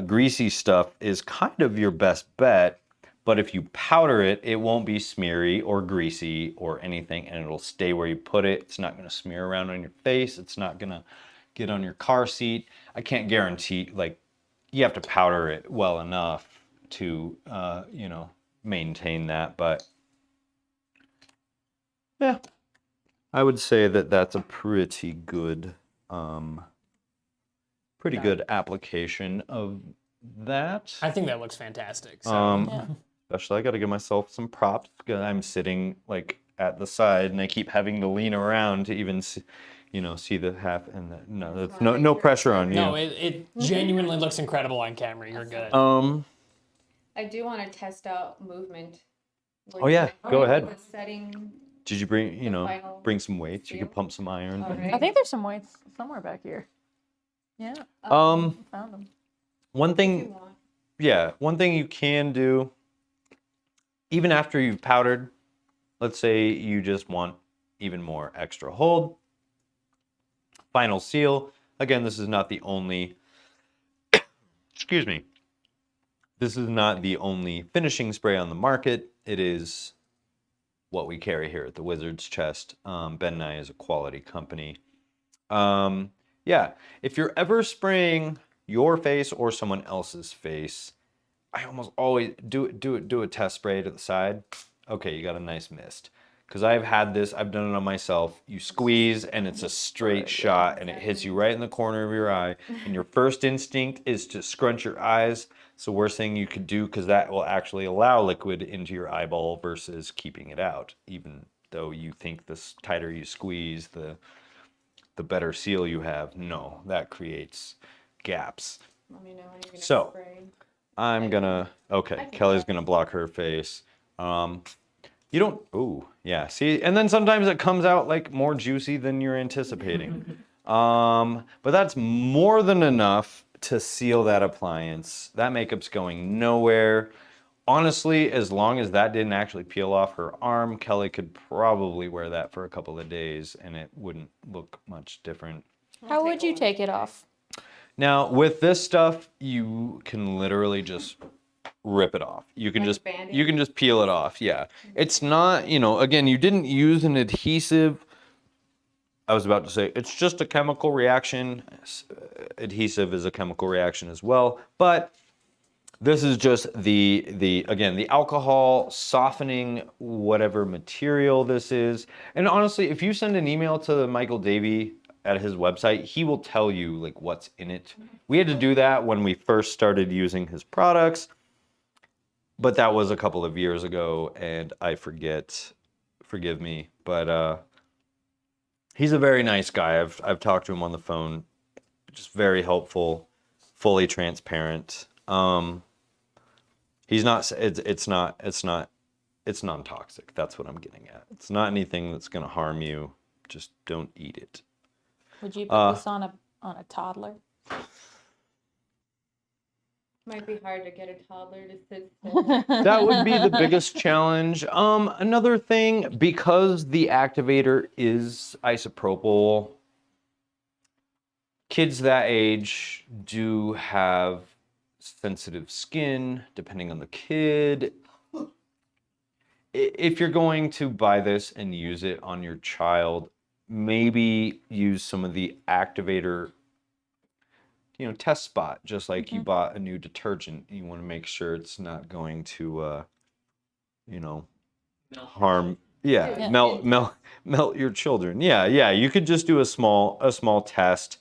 greasy stuff is kind of your best bet, but if you powder it, it won't be smeary or greasy or anything, and it'll stay where you put it. It's not going to smear around on your face. It's not going to get on your car seat. I can't guarantee, like, you have to powder it well enough to, you know, maintain that, but yeah, I would say that that's a pretty good application of that. I think that looks fantastic. So. Yeah. Especially I got to give myself some props because I'm sitting like at the side and I keep having to lean around to even see, you know, see the half and the, no, that's no pressure on you. No, it genuinely looks incredible on camera. You're good. I do want to test out movement. Oh yeah, go ahead. The setting. Did you bring, you know, final bring some weights? You feel? can pump some iron. All right. I think there's some weights somewhere back here. Yeah, Um, found them. one If you thing, want. yeah, one thing you can do, even after you've powdered, let's say you just want even more extra hold. Final seal. Again, this is not the only, excuse me, this is not the only finishing spray on the market. It is what we carry here at the Wizard's Chest. Ben Nye is a quality company. Yeah, if you're ever spraying your face or someone else's face, I almost always do a test spray to the side. Okay, you got a nice mist. Because I've had this, I've done it on myself. You squeeze and it's a straight shot and it hits you right in the corner of your eye. And your first instinct is to scrunch your eyes. It's the worst thing you could do because that will actually allow liquid into your eyeball versus keeping it out. Even though you think the tighter you squeeze, the better seal you have. No, that creates gaps. Let me know when you're gonna So, spray. I'm gonna, okay, Kelly's gonna block her face. You don't, ooh, yeah, see, and then sometimes it comes out like more juicy than you're anticipating. But that's more than enough to seal that appliance. That makeup's going nowhere. Honestly, as long as that didn't actually peel off her arm, Kelly could probably wear that for a couple of days and it wouldn't look much different. How would you take it off? Now, with this stuff, you can literally just rip it off. You can Like just Band-Aid? you can just peel it off. Yeah. It's not, you know, again, you didn't use an adhesive. I was about to say it's just a chemical reaction. Adhesive is a chemical reaction as well, but this is just the again, the alcohol softening whatever material this is. And honestly, if you send an email to Michael Davey at his website, he will tell you like what's in it. We had to do that when we first started using his products, but that was a couple of years ago and I forget, forgive me, but he's a very nice guy. I've talked to him on the phone, just very helpful, fully transparent. He's not, it's not it's non-toxic. That's what I'm getting at. It's not anything that's going to harm you. Just don't eat it. Would you put this on a toddler? Might be hard to get a toddler to sit still. That would be the biggest challenge. Another thing, because the activator is isopropyl, kids that age do have sensitive skin, depending on the kid. If you're going to buy this and use it on your child, maybe use some of the activator, test spot, just like you bought a new detergent. You want to make sure it's not going to, harm. Yeah, melt your children. Yeah. You could just do a small test,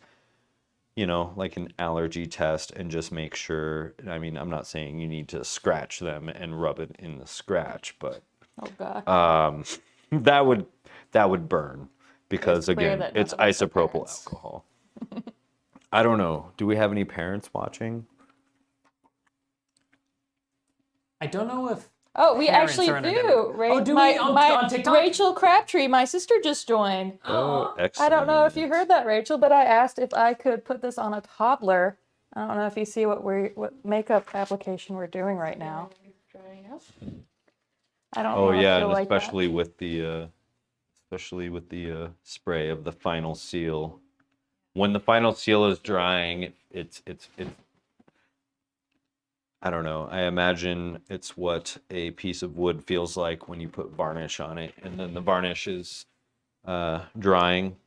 like an allergy test, and just make sure. I mean, I'm not saying you need to scratch them and rub it in the scratch, but Oh God. that would burn because It's clear again, that none it's of us are isopropyl parents. alcohol. I don't know. Do we have any parents watching? I don't know if. Oh, we Parents actually are in a do. different- Ra- Oh, do my, we? On- my on TikTok? Rachel Crabtree, my sister, just joined. Oh, I excellent. don't know if you heard that, Rachel, but I asked if I could put this on a toddler. I don't know if you see what makeup application we're doing right now. Drying up. I don't Oh know if yeah, you'll and like that. especially with the spray of the final seal. When the final seal is drying, it's I don't know. I imagine it's what a piece of wood feels like when you put varnish on it, and then the varnish is drying.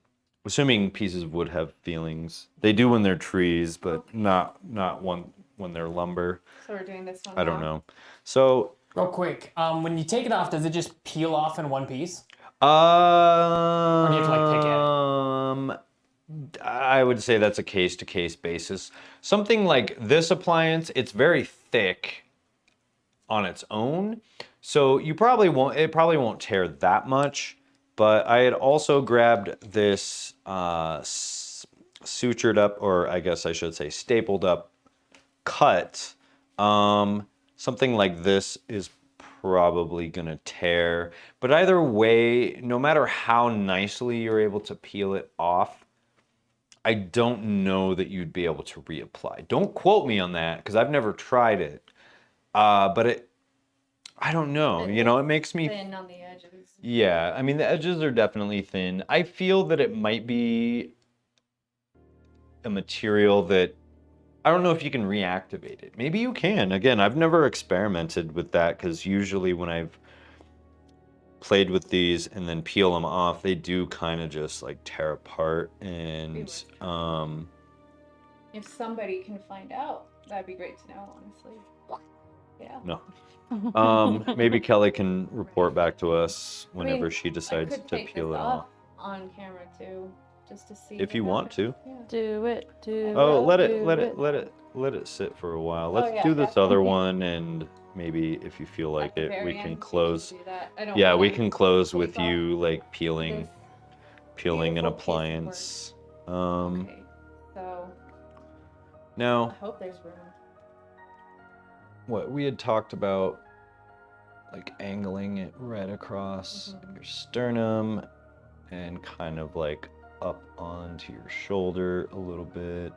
Assuming pieces of wood have feelings, they do when they're trees, but not when they're lumber. So we're doing this one I don't now? know. So Real quick, when you take it off, does it just peel off in one piece? Or do you have to, like, pick at it? I would say that's a case-to-case basis. Something like this appliance, it's very thick on its own, so it probably won't tear that much. But I had also grabbed this sutured up, or I guess I should say stapled up cut. Something like this is probably gonna tear. But either way, no matter how nicely you're able to peel it off, I don't know that you'd be able to reapply. Don't quote me on that because I've never tried it. But I don't know. It makes me Thin on the edges. yeah, I mean, the edges are definitely thin. I feel that it might be a material that I don't know if you can reactivate it. Maybe you can. Again, I've never experimented with that because usually when I've played with these and then peel them off, they do kind of just like tear apart. And If somebody can find out, that'd be great to know, honestly. Yeah. no. Maybe Kelly can report back to us I whenever mean, she I decides could to take peel this it off. on camera too, just to see. If you what want to. happens. Do it. Oh, let do it sit for a while. Oh, Let's yeah, do this other definitely. one, and maybe if you feel like At the it, very we end, can we should close. do that. I don't Yeah, wanna we can close take with off you like peeling this an beautiful piece of appliance. Okay, so I Now, hope there's room. what we had talked about, like angling it right across Mm-hmm. your sternum and kind of like up onto your shoulder a little bit.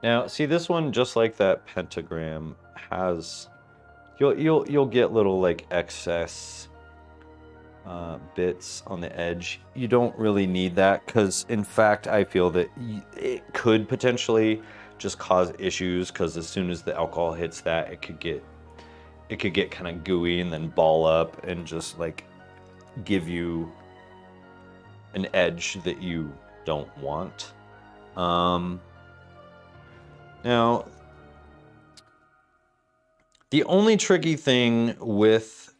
Now, see this one, just like that pentagram, has you'll get little like excess bits on the edge. You don't really need that because, in fact, I feel that it could potentially just cause issues because as soon as the alcohol hits that, it could get kind of gooey and then ball up and just like give you an edge that you don't want. Now, the only tricky thing with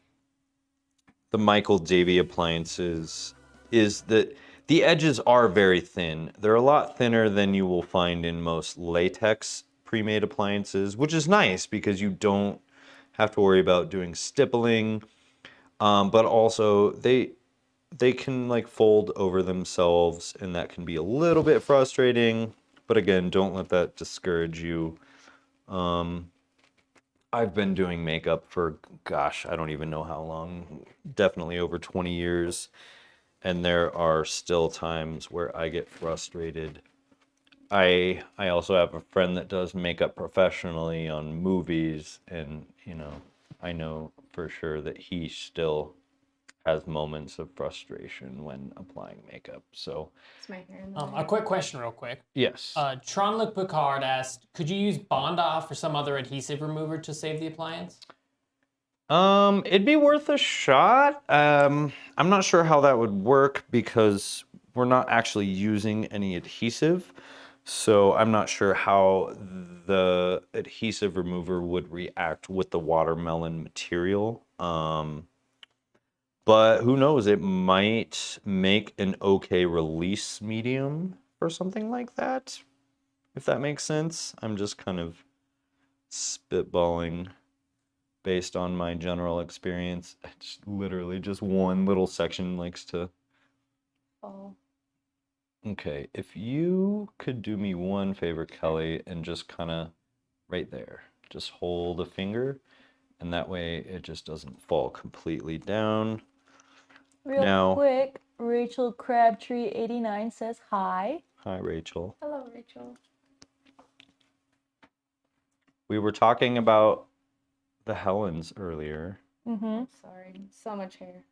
the Michael Davy appliances is that the edges are very thin. They're a lot thinner than you will find in most latex pre-made appliances, which is nice because you don't have to worry about doing stippling. But also they can like fold over themselves, and that can be a little bit frustrating. But again, don't let that discourage you. I've been doing makeup for, gosh, I don't even know how long, definitely over 20 years. And there are still times where I get frustrated. I also have a friend that does makeup professionally on movies, and I know for sure that he still has moments of frustration when applying makeup. So, It's my hair in the A way. quick question, real quick. yes. Tronlick Picard asked, could you use Bondi-Off or some other adhesive remover to save the appliance? It'd be worth a shot. I'm not sure how that would work because we're not actually using any adhesive. So I'm not sure how the adhesive remover would react with the watermelon material. But who knows, it might make an okay release medium for something like that, if that makes sense. I'm just kind of spitballing based on my general experience. It's literally just one little section likes to. Oh. Okay, if you could do me one favor, Kelly, and just kind of right there, just hold a finger, and that way it just doesn't fall completely down. Real Now- quick, Rachel Crabtree 89 says hi. Hi, Rachel. Hello, Rachel. We were talking about the Helens earlier, Mm-hmm. I'm sorry. So much hair.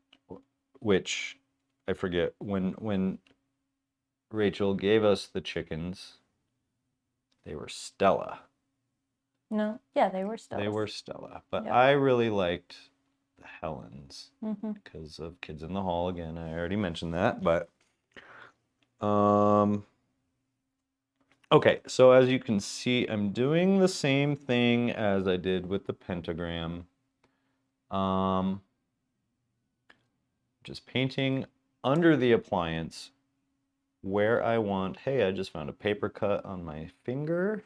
which I forget when Rachel gave us the chickens, they were Stella. No, yeah, they were still. They were Stella, but Yep. I really liked the Helens Mm-hmm. because of Kids in the Hall again. I already mentioned that, but okay, so as you can see, I'm doing the same thing as I did with the pentagram. Just painting under the appliance where I want. Hey, I just found a paper cut on my finger.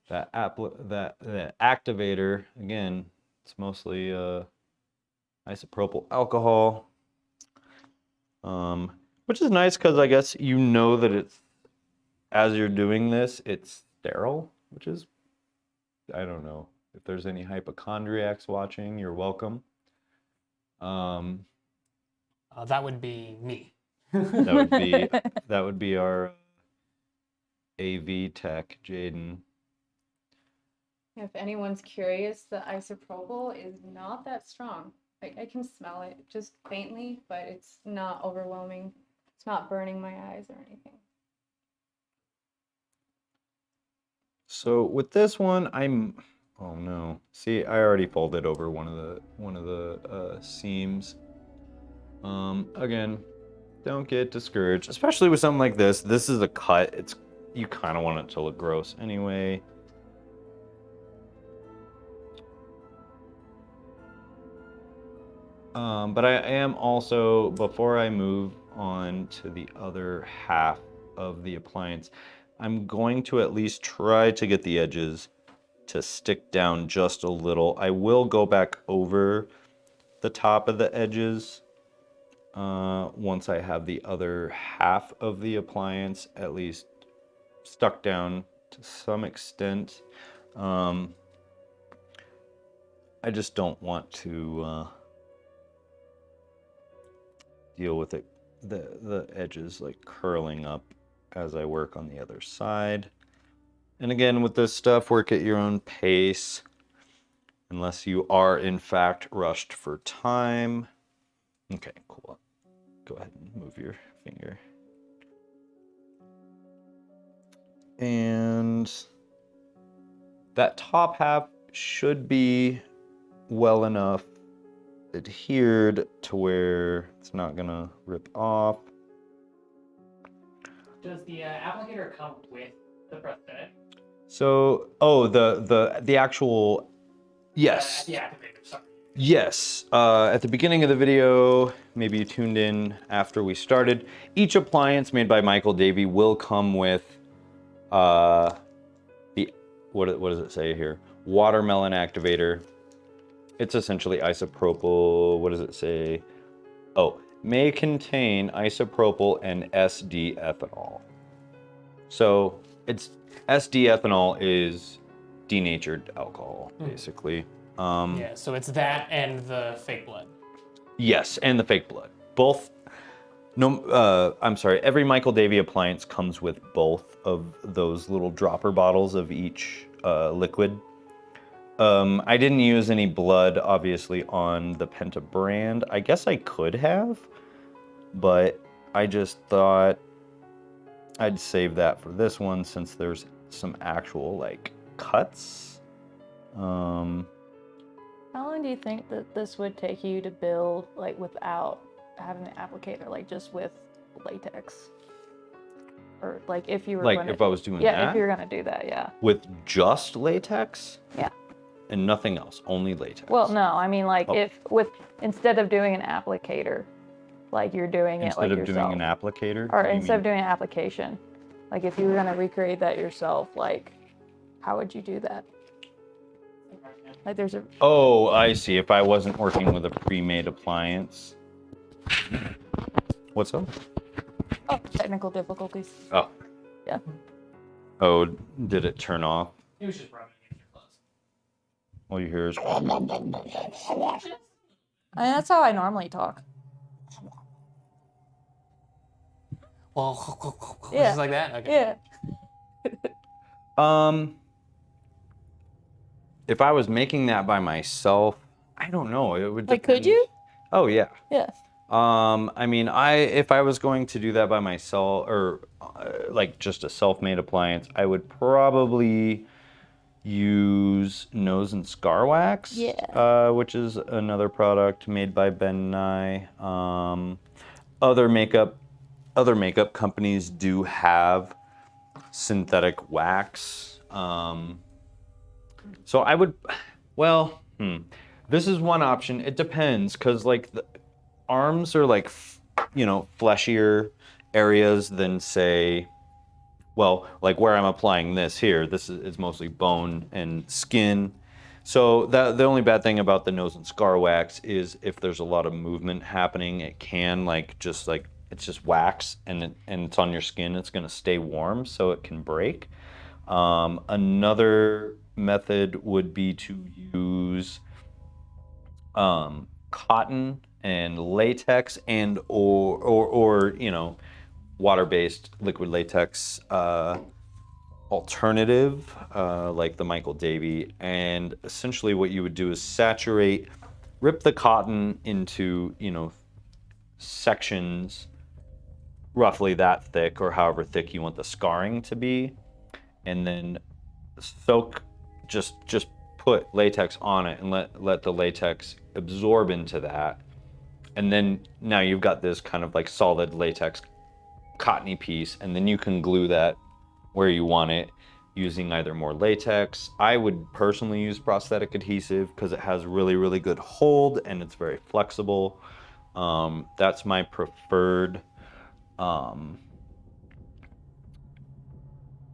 that activator, again, it's mostly isopropyl alcohol, which is nice because I guess you know that it's, as you're doing this, it's sterile, which is, I don't know if there's any hypochondriacs watching, you're welcome. That would be me. That would be our AV tech, Jaden. If anyone's curious, the isopropyl is not that strong. I can smell it just faintly, but it's not overwhelming. It's not burning my eyes or anything. So with this one, oh no. See, I already folded over one of the seams. Again, don't get discouraged, especially with something like this. This is a cut. You kind of want it to look gross anyway. But I am also, before I move on to the other half of the appliance, I'm going to at least try to get the edges to stick down just a little. I will go back over the top of the edges once I have the other half of the appliance at least stuck down to some extent. I just don't want to deal with it, the edges like curling up as I work on the other side. And again, with this stuff, work at your own pace, unless you are in fact rushed for time. Okay, cool. Go ahead and move your finger. And that top half should be well enough adhered to where it's not gonna rip off. Does the applicator come with the prosthetic? So, oh, the actual, yes. The activator, sorry. Yes, at the beginning of the video, maybe you tuned in after we started, each appliance made by Michael Davey will come with what does it say here? Watermelon activator. It's essentially isopropyl, what does it say? Oh, may contain isopropyl and SD ethanol. So it's SD ethanol is denatured alcohol, basically. Yeah, so it's that and the fake blood. Yes, and the fake blood. Both. No, I'm sorry. Every Michael Davey appliance comes with both of those little dropper bottles of each liquid. I didn't use any blood, obviously, on the Penta brand. I guess I could have, but I just thought I'd save that for this one since there's some actual like cuts. How long do you think that this would take you to build, like, without having the applicator, like, just with latex? Or, like, if you were Like gonna, if I was doing yeah, that if you were gonna do that, yeah. with just latex Yeah. and nothing else, only latex. Well, no, I mean, like, Oh. if instead of doing an applicator, like, you're doing it Instead like of yourself. doing an applicator? Or What do you instead of mean? doing an application, like, if you were gonna recreate that yourself, like, how would you do that? Like, there's a, Oh, I see. If I wasn't working with a pre-made appliance. What's up? oh, technical difficulties. Oh. Yeah. Oh, did it turn off? It was just rubbing against your clothes. All you hear is. I mean, that's how I normally talk. Well, Yeah. just like that? Okay. Yeah. If I was making that by myself, I don't know. It would Like, depend. could you? Oh yeah. Yeah. I mean, if I was going to do that by myself, or like just a self-made appliance, I would probably use nose and scar wax, which is another product made by Ben and I. Other makeup companies do have synthetic wax. So I would, well, this is one option. It depends, because like the arms are like, fleshier areas than say, well, like where I'm applying this here, this is mostly bone and skin. So the only bad thing about the nose and scar wax is if there's a lot of movement happening, it can it's just wax and it's on your skin, it's gonna stay warm, so it can break. Another method would be to use cotton and latex and or water-based liquid latex alternative, like the Michael Davey. And essentially what you would do is rip the cotton into sections roughly that thick, or however thick you want the scarring to be, and then just put latex on it and let the latex absorb into that. And then now you've got this kind of like solid latex cottony piece, and then you can glue that where you want it using either more latex. I would personally use prosthetic adhesive because it has really, really good hold and it's very flexible. That's my preferred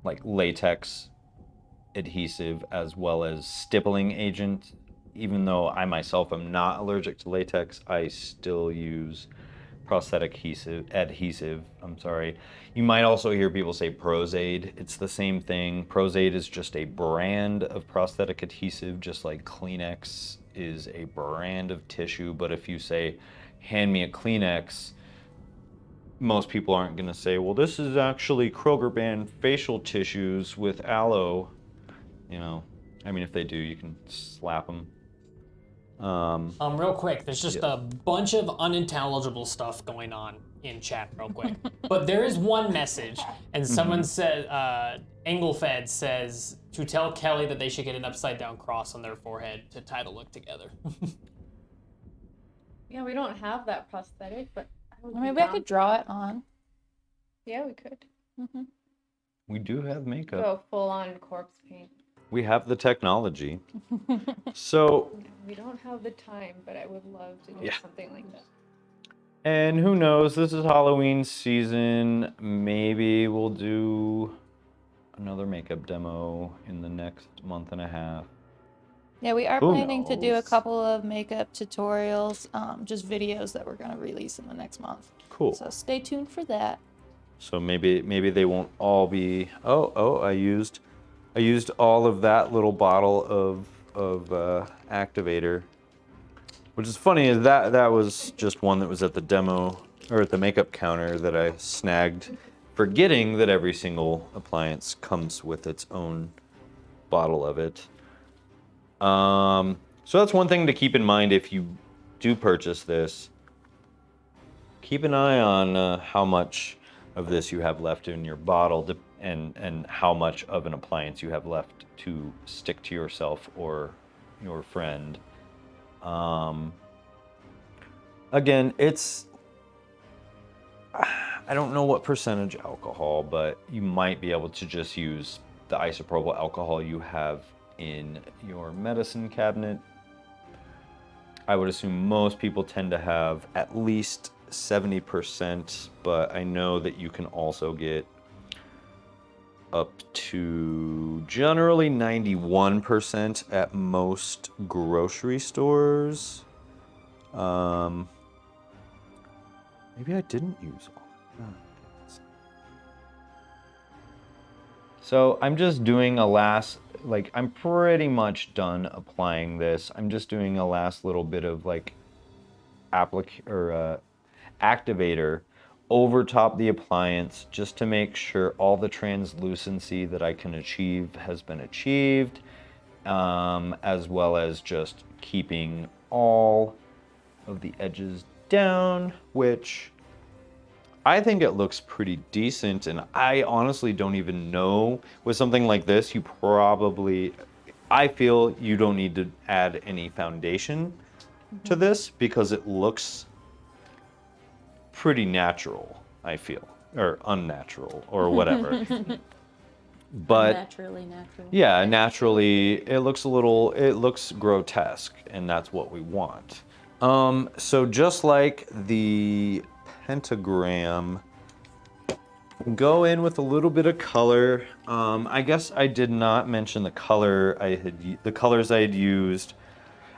like latex adhesive, as well as stippling agent. Even though I myself am not allergic to latex, I still use prosthetic adhesive. I'm sorry. You might also hear people say Prozaid. It's the same thing. Prozaid is just a brand of prosthetic adhesive, just like Kleenex is a brand of tissue. But if you say, hand me a Kleenex, most people aren't going to say, well, this is actually Kroger brand facial tissues with aloe. I mean, if they do, you can slap them. Real quick, there's just a bunch of unintelligible stuff going on in chat real quick. But there is one message, and someone said, Engelfed says to tell Kelly that they should get an upside down cross on their forehead to tie the look together. Yeah, we don't have that prosthetic, but Maybe I could draw it on. Yeah, we could We do have makeup. go full on corpse paint. We have the technology. So, We don't have the time, but I would love to do something like that. and who knows, this is Halloween season. Maybe we'll do another makeup demo in the next month and a half. Yeah, we are Who planning to do a knows? couple of makeup tutorials, just videos that we're going to release in the next month. Cool. So stay tuned for that. So maybe they won't all be. Oh, I used I used all of that little bottle of activator, which is funny. Is that was just one that was at the demo or at the makeup counter that I snagged, forgetting that every single appliance comes with its own bottle of it. So that's one thing to keep in mind if you do purchase this. Keep an eye on how much of this you have left in your bottle and how much of an appliance you have left to stick to yourself or your friend. Again, I don't know what percentage alcohol, but you might be able to just use the isopropyl alcohol you have in your medicine cabinet. I would assume most people tend to have at least 70%, but I know that you can also get up to generally 91% at most grocery stores. Maybe I didn't use all. So I'm just doing a last, like, I'm pretty much done applying this. I'm just doing a last little bit of like activator over top the appliance just to make sure all the translucency that I can achieve has been achieved, as well as just keeping all of the edges down, which I think it looks pretty decent, and I honestly don't even know. With something like this, I feel you don't need to add any foundation to this because it looks pretty natural, I feel, or unnatural, or whatever. But Naturally natural. yeah, naturally, it looks grotesque, and that's what we want. So just like the pentagram, go in with a little bit of color. I guess I did not mention the the colors I had used.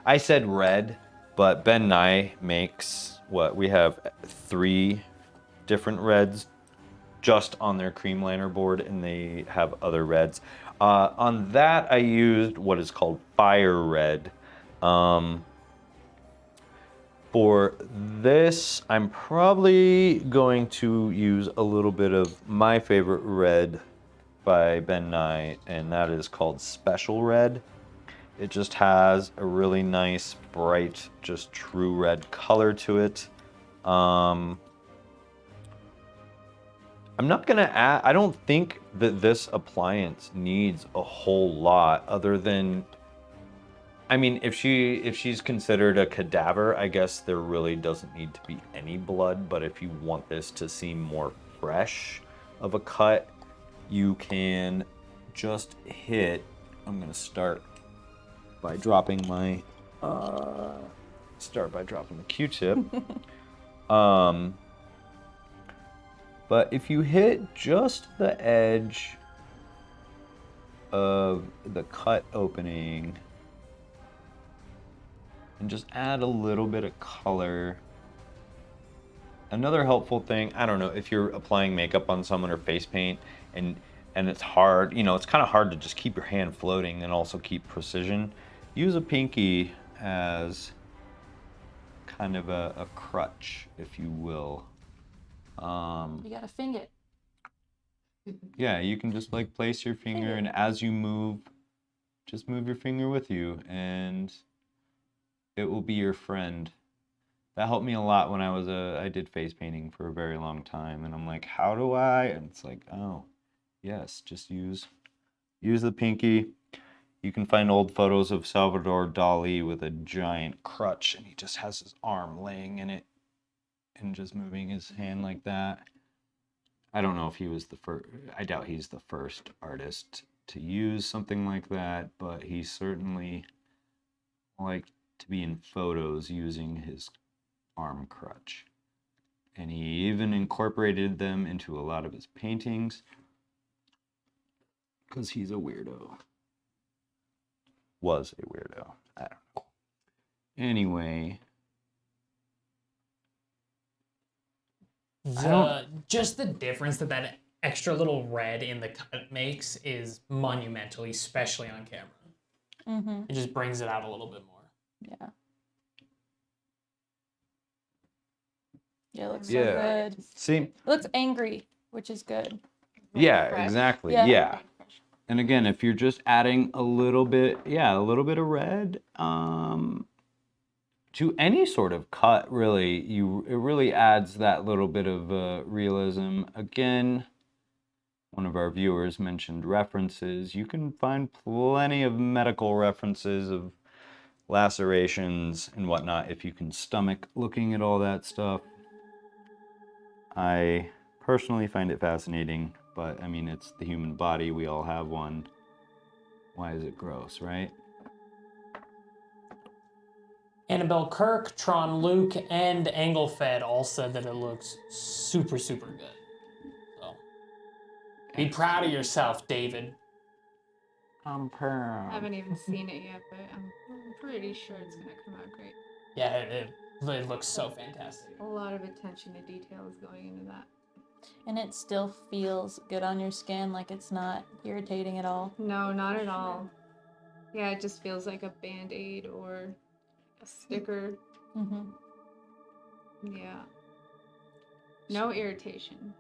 I said red, but Ben Nye makes we have 3 different reds just on their cream liner board, and they have other reds. On that, I used what is called fire red. For this, I'm probably going to use a little bit of my favorite red by Ben Nye, and that is called Special Red. It just has a really nice, bright, just true red color to it. I'm not gonna add, I don't think that this appliance needs a whole lot other than, I mean, if she's considered a cadaver, I guess there really doesn't need to be any blood, but if you want this to seem more fresh of a cut, you can just hit, I'm gonna start by dropping the Q-tip. But if you hit just the edge of the cut opening and just add a little bit of color. Another helpful thing, I don't know, if you're applying makeup on someone or face paint and it's hard, it's kind of hard to just keep your hand floating and also keep precision. Use a pinky as kind of a crutch, if you will. You gotta finger it. Yeah, you can just like place your finger, and as you move, just move your finger with you, and it will be your friend. That helped me a lot when I did face painting for a very long time, and I'm like, how do I? And it's like, oh, yes, just use the pinky. You can find old photos of Salvador Dali with a giant crutch, and he just has his arm laying in it and just moving his hand like that. I don't know if he was the first, I doubt he's the first artist to use something like that, but he certainly liked to be in photos using his arm crutch. And he even incorporated them into a lot of his paintings because he's a weirdo. Was a weirdo. I don't know. Anyway. Just the difference that extra little red in the cut it makes is monumental, especially on camera. Mm-hmm. It just brings it out a little bit more. Yeah. Yeah, it looks so Yeah. good. See? It looks angry, which is good. Yeah, fresh. exactly. Yeah. Yeah. And again, if you're just adding a little bit of red, to any sort of cut, really, it really adds that little bit of realism. Again, one of our viewers mentioned references. You can find plenty of medical references of lacerations and whatnot if you can stomach looking at all that stuff. I personally find it fascinating, but I mean, it's the human body. We all have one. Why is it gross, right? Annabelle Kirk, Tron Luke, and Anglefed all said that it looks super, super good. So be proud of yourself, David. I'm I proud. haven't even seen it yet, but I'm pretty sure it's gonna come out great. Yeah, it looks so fantastic. A lot of attention to detail is going into that. And it still feels good on your skin, like it's not irritating at all. No, not at all. Yeah, it just feels like a band-aid or a sticker. Mm-hmm. Yeah. No irritation,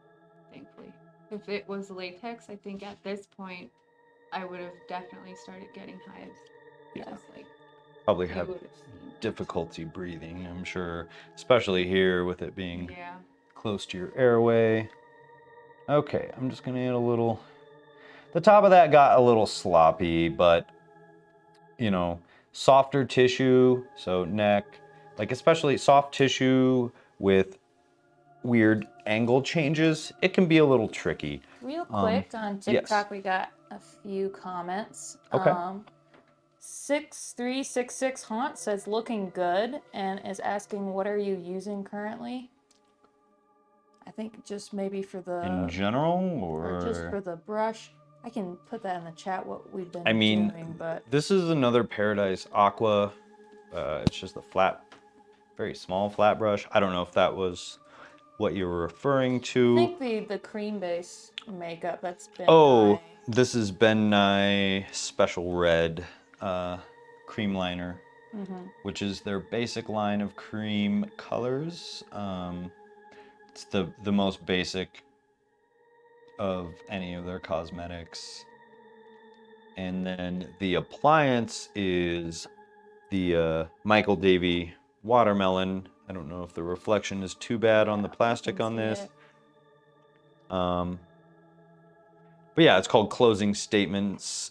thankfully. If it was latex, I think at this point I would have definitely started getting hives. Yeah. Just like Probably you have would have seen. difficulty breathing, I'm sure, especially here with it being Yeah. close to your airway. Okay, I'm just gonna add a little. The top of that got a little sloppy, but you know, softer tissue, so neck, like especially soft tissue with weird angle changes, it can be a little tricky. Real quick, on yes. TikTok, we got a few comments. Okay. 6366 Haunt says looking good and is asking what are you using currently? I think just maybe for the In general, or just for the brush. I can put that in the chat what we've been doing, but this is another Paradise Aqua. It's just a flat, very small flat brush. I don't know if that was what you were referring to. I think the cream base makeup that's been This is Ben Nye Special Red cream liner, which is their basic line of cream colors. It's the most basic of any of their cosmetics. And then the appliance is the Michael Davey Watermelon. I don't know if the reflection is too bad on the plastic on this. But yeah, it's called Closing Statements.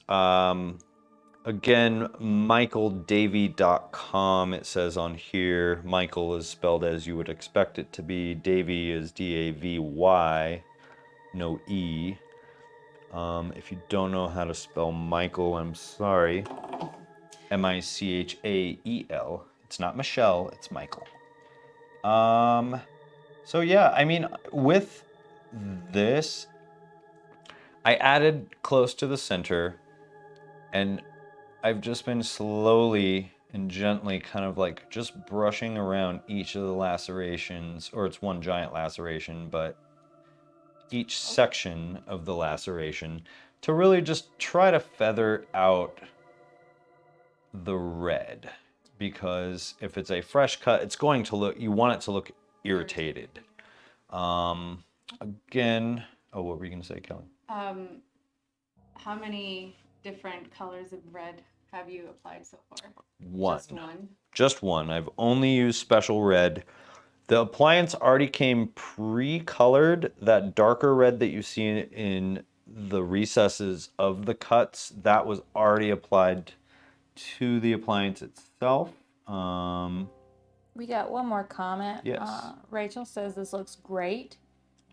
Again, michaeldavey.com, it says on here. Michael is spelled as you would expect it to be. Davey is D-A-V-Y, no E. If you don't know how to spell Michael, I'm sorry. M-I-C-H-A-E-L. It's not Michelle, it's Michael. So yeah, I mean, with this, I added close to the center, and I've just been slowly and gently kind of like just brushing around each of the lacerations, or it's one giant laceration, but each section of the laceration to really just try to feather out the red. Because if it's a fresh cut, it's going to look, you want it to look irritated. Again, oh, what were you gonna say, Kelly? How many different colors of red have you applied so far? One. Just one? Just one. I've only used Special Red. The appliance already came pre-colored. That darker red that you see in the recesses of the cuts, that was already applied to the appliance itself. we got one more comment. Yes. Rachel says this looks great.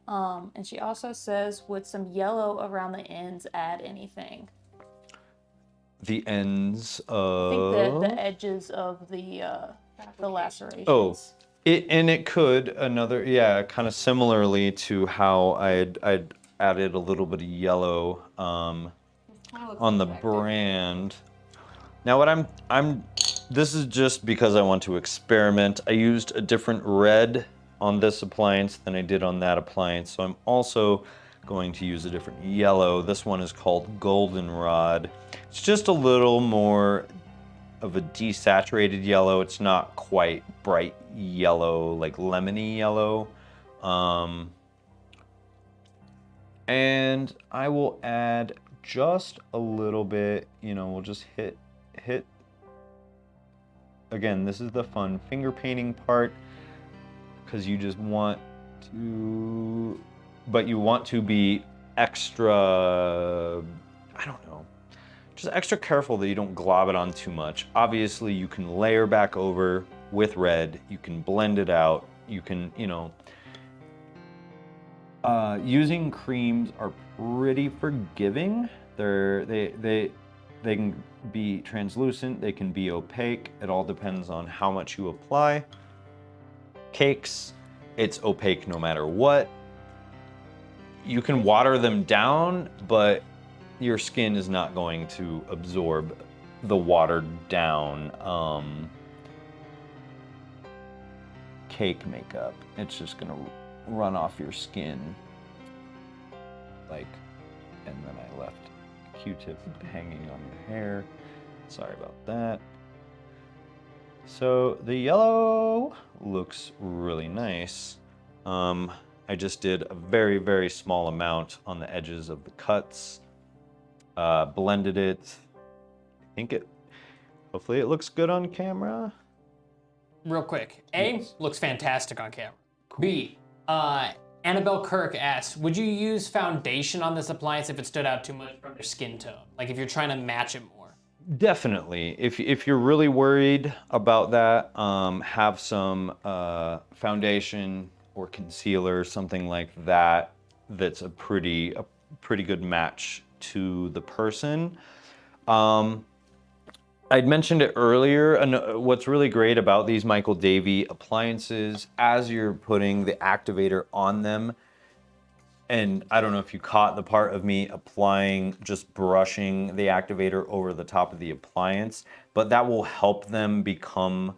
And she also says, would some yellow around the ends add anything? The ends I of... think the edges of the lacerations. Oh, it could. Another, yeah, kind of similarly to how I'd added a little bit of yellow on the brand. Now what this is just because I want to experiment. I used a different red on this appliance than I did on that appliance. So I'm also going to use a different yellow. This one is called Goldenrod. It's just a little more of a desaturated yellow. It's not quite bright yellow, like lemony yellow. And I will add just a little bit, you know, we'll just hit. Again, this is the fun finger painting part, because you just want to, but you want to be extra, I don't know, just extra careful that you don't glob it on too much. Obviously, you can layer back over with red, you can blend it out, you can, you know, using creams are pretty forgiving. They can be translucent, they can be opaque. It all depends on how much you apply. Cakes, it's opaque no matter what. You can water them down, but your skin is not going to absorb the watered down cake makeup. It's just gonna run off your skin. Like, and then I left a Q-tip hanging on your hair. Sorry about that. So the yellow looks really nice. I just did a very, very small amount on the edges of the cuts. Blended it. Hopefully it looks good on camera. Real quick, A, looks fantastic on camera. B, Annabelle Kirk asks, would you use foundation on this appliance if it stood out too much from your skin tone? Like if you're trying to match it more? Definitely. If you're really worried about that, have some foundation or concealer, something like that, that's a pretty good match to the person. I'd mentioned it earlier, and what's really great about these Michael Davey appliances, as you're putting the activator on them, and I don't know if you caught the part of me applying, just brushing the activator over the top of the appliance, but that will help them become,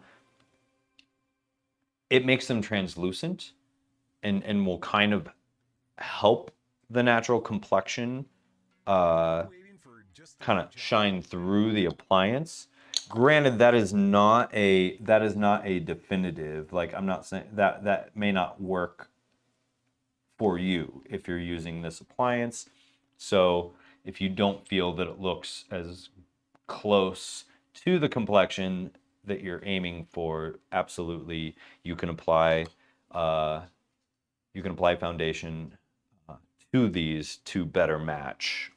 it makes them translucent and will kind of help the natural complexion kind of shine through the appliance. Granted, that is not a definitive, like I'm not saying that may not work for you if you're using this appliance. So if you don't feel that it looks as close to the complexion that you're aiming for, absolutely you can apply foundation to these to better match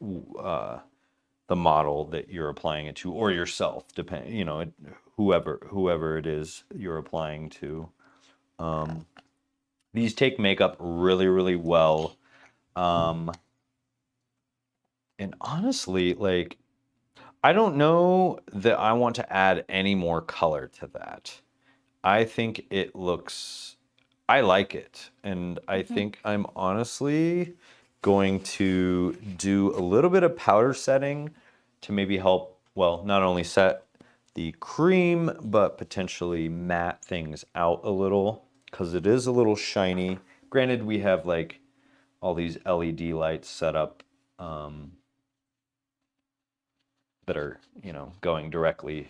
the model that you're applying it to, or yourself, depend, you know, whoever it is you're applying to. These take makeup really, really well. And honestly, like, I don't know that I want to add any more color to that. I think it looks, I like it. And I think I'm honestly going to do a little bit of powder setting to maybe help, well, not only set the cream, but potentially matte things out a little, because it is a little shiny. Granted, we have like all these LED lights set up that are, you know, going directly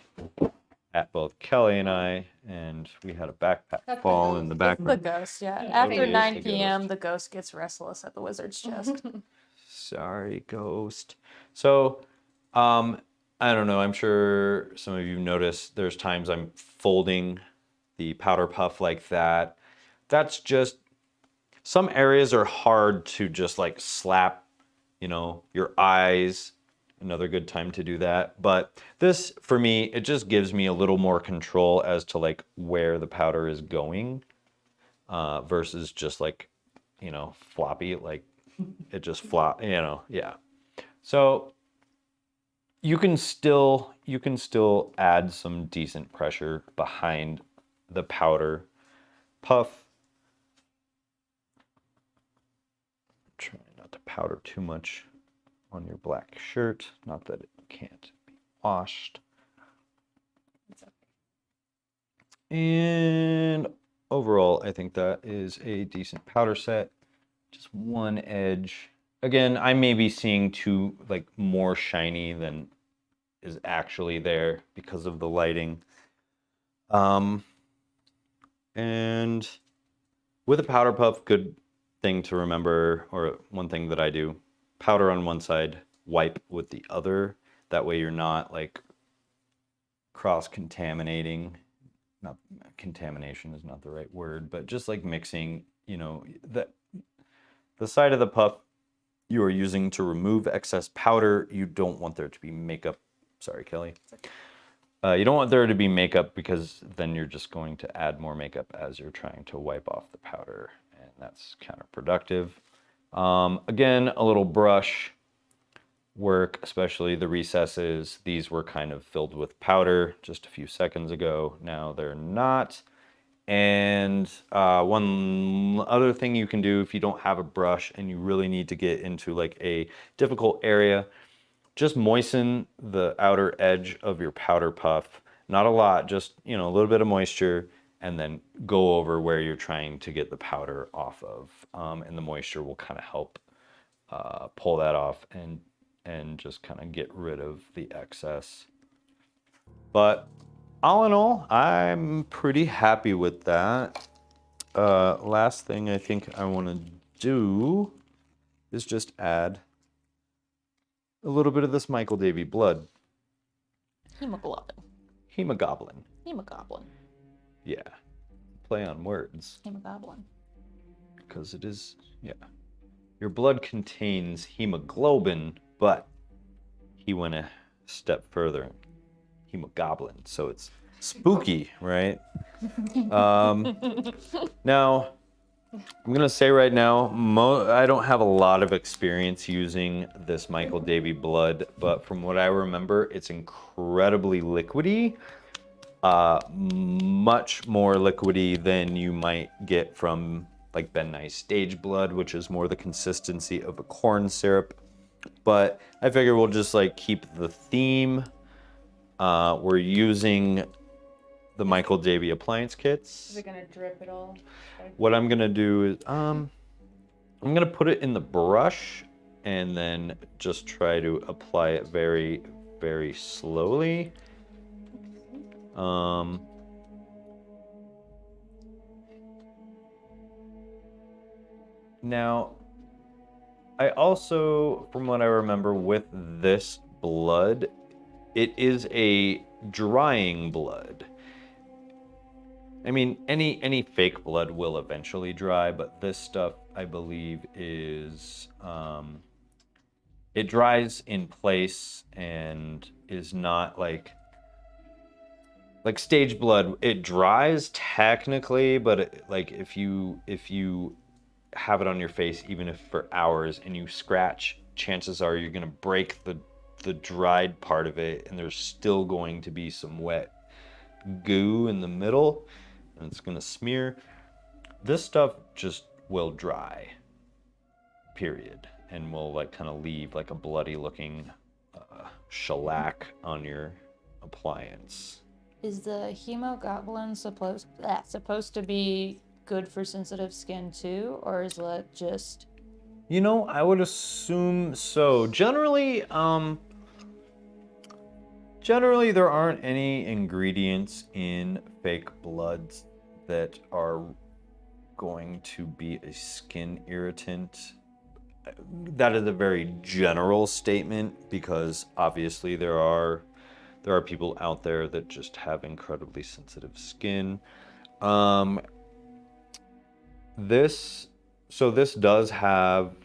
at both Kelly and I, and we had a backpack fall in the The background. ghost, yeah. Totally After is 9 the p.m., ghost. the ghost gets restless at the wizard's chest. Sorry, ghost. So, I don't know, I'm sure some of you noticed there's times I'm folding the powder puff like that. That's just, some areas are hard to just like slap, you know, your eyes. Another good time to do that. But this, for me, it just gives me a little more control as to like where the powder is going versus just like, you know, floppy, like it just flop, you know, yeah. So you can still add some decent pressure behind the powder puff. Try not to powder too much on your black shirt, not that it can't be washed. And overall, I think that is a decent powder set. Just one edge. again, I may be seeing too, like, more shiny than is actually there because of the lighting. And with a powder puff, good thing to remember, or one thing that I do, powder on one side, wipe with the other. That way you're not like cross-contaminating. Not contamination is not the right word, but just like mixing, you know, the side of the puff you are using to remove excess powder, you don't want there to be makeup. Sorry, Kelly. You don't want there to be makeup because then you're just going to add more makeup as you're trying to wipe off the powder, and that's counterproductive. Again, a little brush work, especially the recesses. These were kind of filled with powder just a few seconds ago. Now they're not. And one other thing you can do if you don't have a brush and you really need to get into like a difficult area, just moisten the outer edge of your powder puff. Not a lot, just, you know, a little bit of moisture, and then go over where you're trying to get the powder off of. And the moisture will kind of help pull that off and just kind of get rid of the excess. But all in all, I'm pretty happy with that. Last thing I think I want to do is just add a little bit of this Michael Davey blood. Hemoglobin. Hemoglobin. Hemoglobin. Yeah. Play on words. Hemoglobin. Because it is, yeah. Your blood contains hemoglobin, but he went a step further. Hemoglobin. So it's spooky, right? Now, I'm going to say right now, I don't have a lot of experience using this Michael Davey blood, but from what I remember, it's incredibly liquidy. Much more liquidy than you might get from like Ben Nye stage blood, which is more the consistency of a corn syrup. But I figure we'll just like keep the theme. We're using the Michael Davey appliance kits. Is it gonna drip at all? What I'm gonna do is I'm gonna put it in the brush and then just try to apply it very, very slowly. Now, I also, from what I remember with this blood, it is a drying blood. I mean, any fake blood will eventually dry, but this stuff, I believe, is it dries in place and is not like stage blood. It dries technically, but like if you have it on your face, even if for hours, and you scratch, chances are you're gonna break the dried part of it, and there's still going to be some wet goo in the middle, and it's gonna smear. This stuff just will dry, period, and will like kind of leave like a bloody looking shellac on your appliance. Is the hemoglobin supposed to be good for sensitive skin too, or is it just? You know, I would assume so. Generally, there aren't any ingredients in fake bloods that are going to be a skin irritant. That is a very general statement because obviously there are people out there that just have incredibly sensitive skin. This does have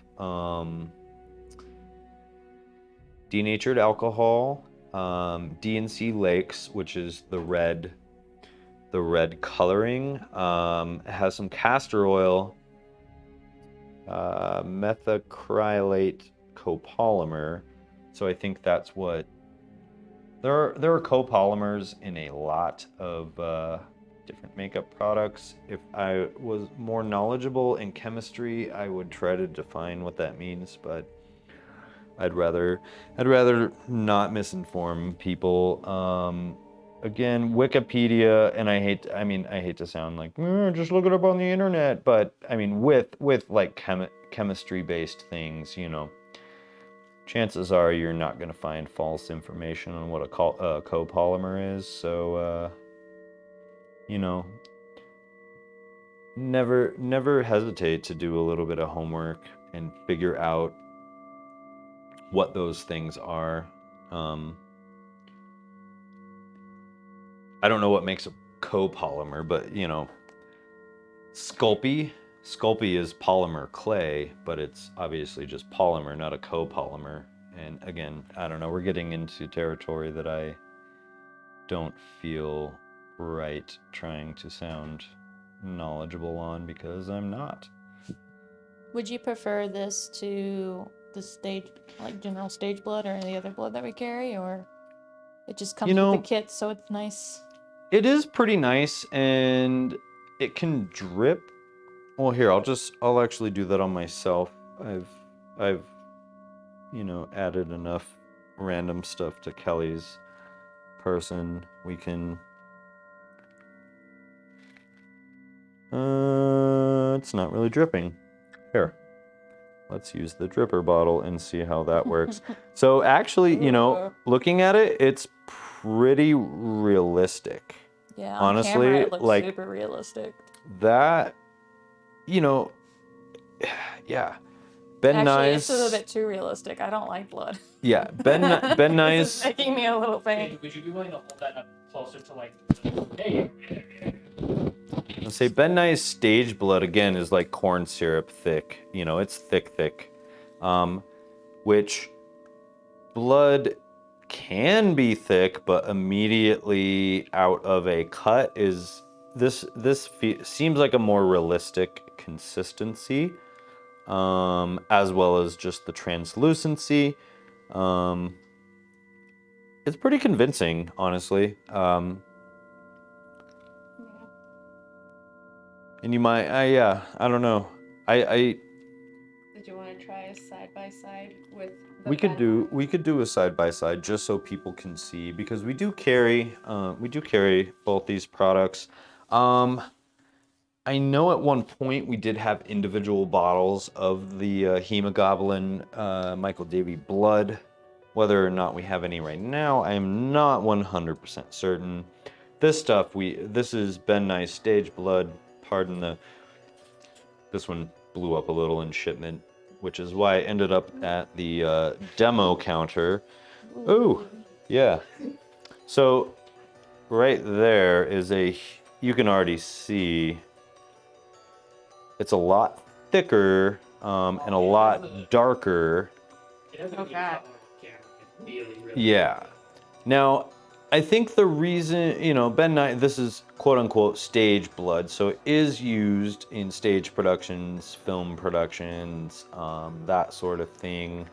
denatured alcohol, DNC Lakes, which is the red coloring. It has some castor oil, methacrylate copolymer. So I think that's what there are copolymers in a lot of different makeup products. If I was more knowledgeable in chemistry, I would try to define what that means, but I'd rather not misinform people. Again, Wikipedia, and I hate to sound like just look it up on the internet, but I mean with like chemistry-based things, you know, chances are you're not going to find false information on what a copolymer is. So, you know, never hesitate to do a little bit of homework and figure out what those things are. I don't know what makes a copolymer, but you know, Sculpey is polymer clay, but it's obviously just polymer, not a copolymer. And again, I don't know, we're getting into territory that I don't feel right trying to sound knowledgeable on because I'm not. Would you prefer this to the stage, like general stage blood or any other blood that we carry, or it just comes You know, with the kit, so it's nice? It is pretty nice, and it can drip. Well, here, I'll actually do that on myself. I've you know, added enough random stuff to Kelly's person. We can it's not really dripping. Here. Let's use the dripper bottle and see how that works. So actually, you know, looking at it, it's pretty realistic. Yeah, on honestly, camera it looks like super realistic. that, you know, yeah. Ben Actually, Nye's, it's a little bit too realistic. I don't like blood. yeah, Ben This Nye's, is making me a little faint. Would you be willing to hold that up closer to like? Hey. I'll say Ben Nye's stage blood again is like corn syrup thick. You know, it's thick. Which blood can be thick, but immediately out of a cut is this seems like a more realistic consistency, as well as just the translucency. It's pretty convincing, honestly. And you might, I don't know. I Did you want to try a side by side with? we could do a side by side just so people can see, because we do carry both these products. I know at one point we did have individual bottles of the Hemoglobin Michael Davey blood. Whether or not we have any right now, I am not 100% certain. This is Ben Nye's stage blood. This one blew up a little in shipment, which is why I ended up at the demo counter. Ooh, yeah. So right there is you can already see it's a lot thicker and a lot darker. Okay. Yeah. Now, I think the reason, you know, Ben Nye, this is quote unquote stage blood, so it is used in stage productions, film productions, that sort of thing.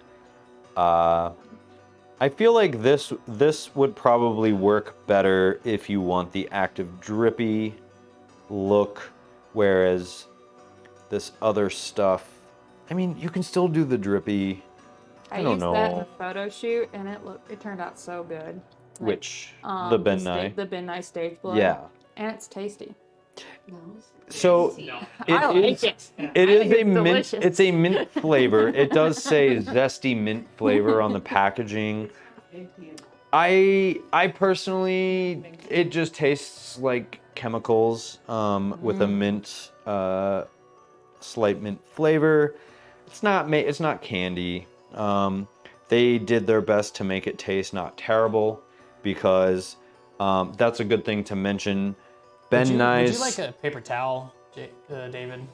I feel like this would probably work better if you want the active drippy look, whereas this other stuff, I mean, you can still do the drippy. I don't used that in know. a photo shoot, and it turned out so good. Which the Ben Nye? The Ben Nye stage blood. Yeah. And it's tasty. So I like it. It is a mint. delicious. It's a mint flavor. It does say zesty mint flavor on the packaging. I personally, it just tastes like chemicals with a mint, slight mint flavor. It's not candy. They did their best to make it taste not terrible, because that's a good thing to mention. Ben Nye's. Would you like a paper towel, David?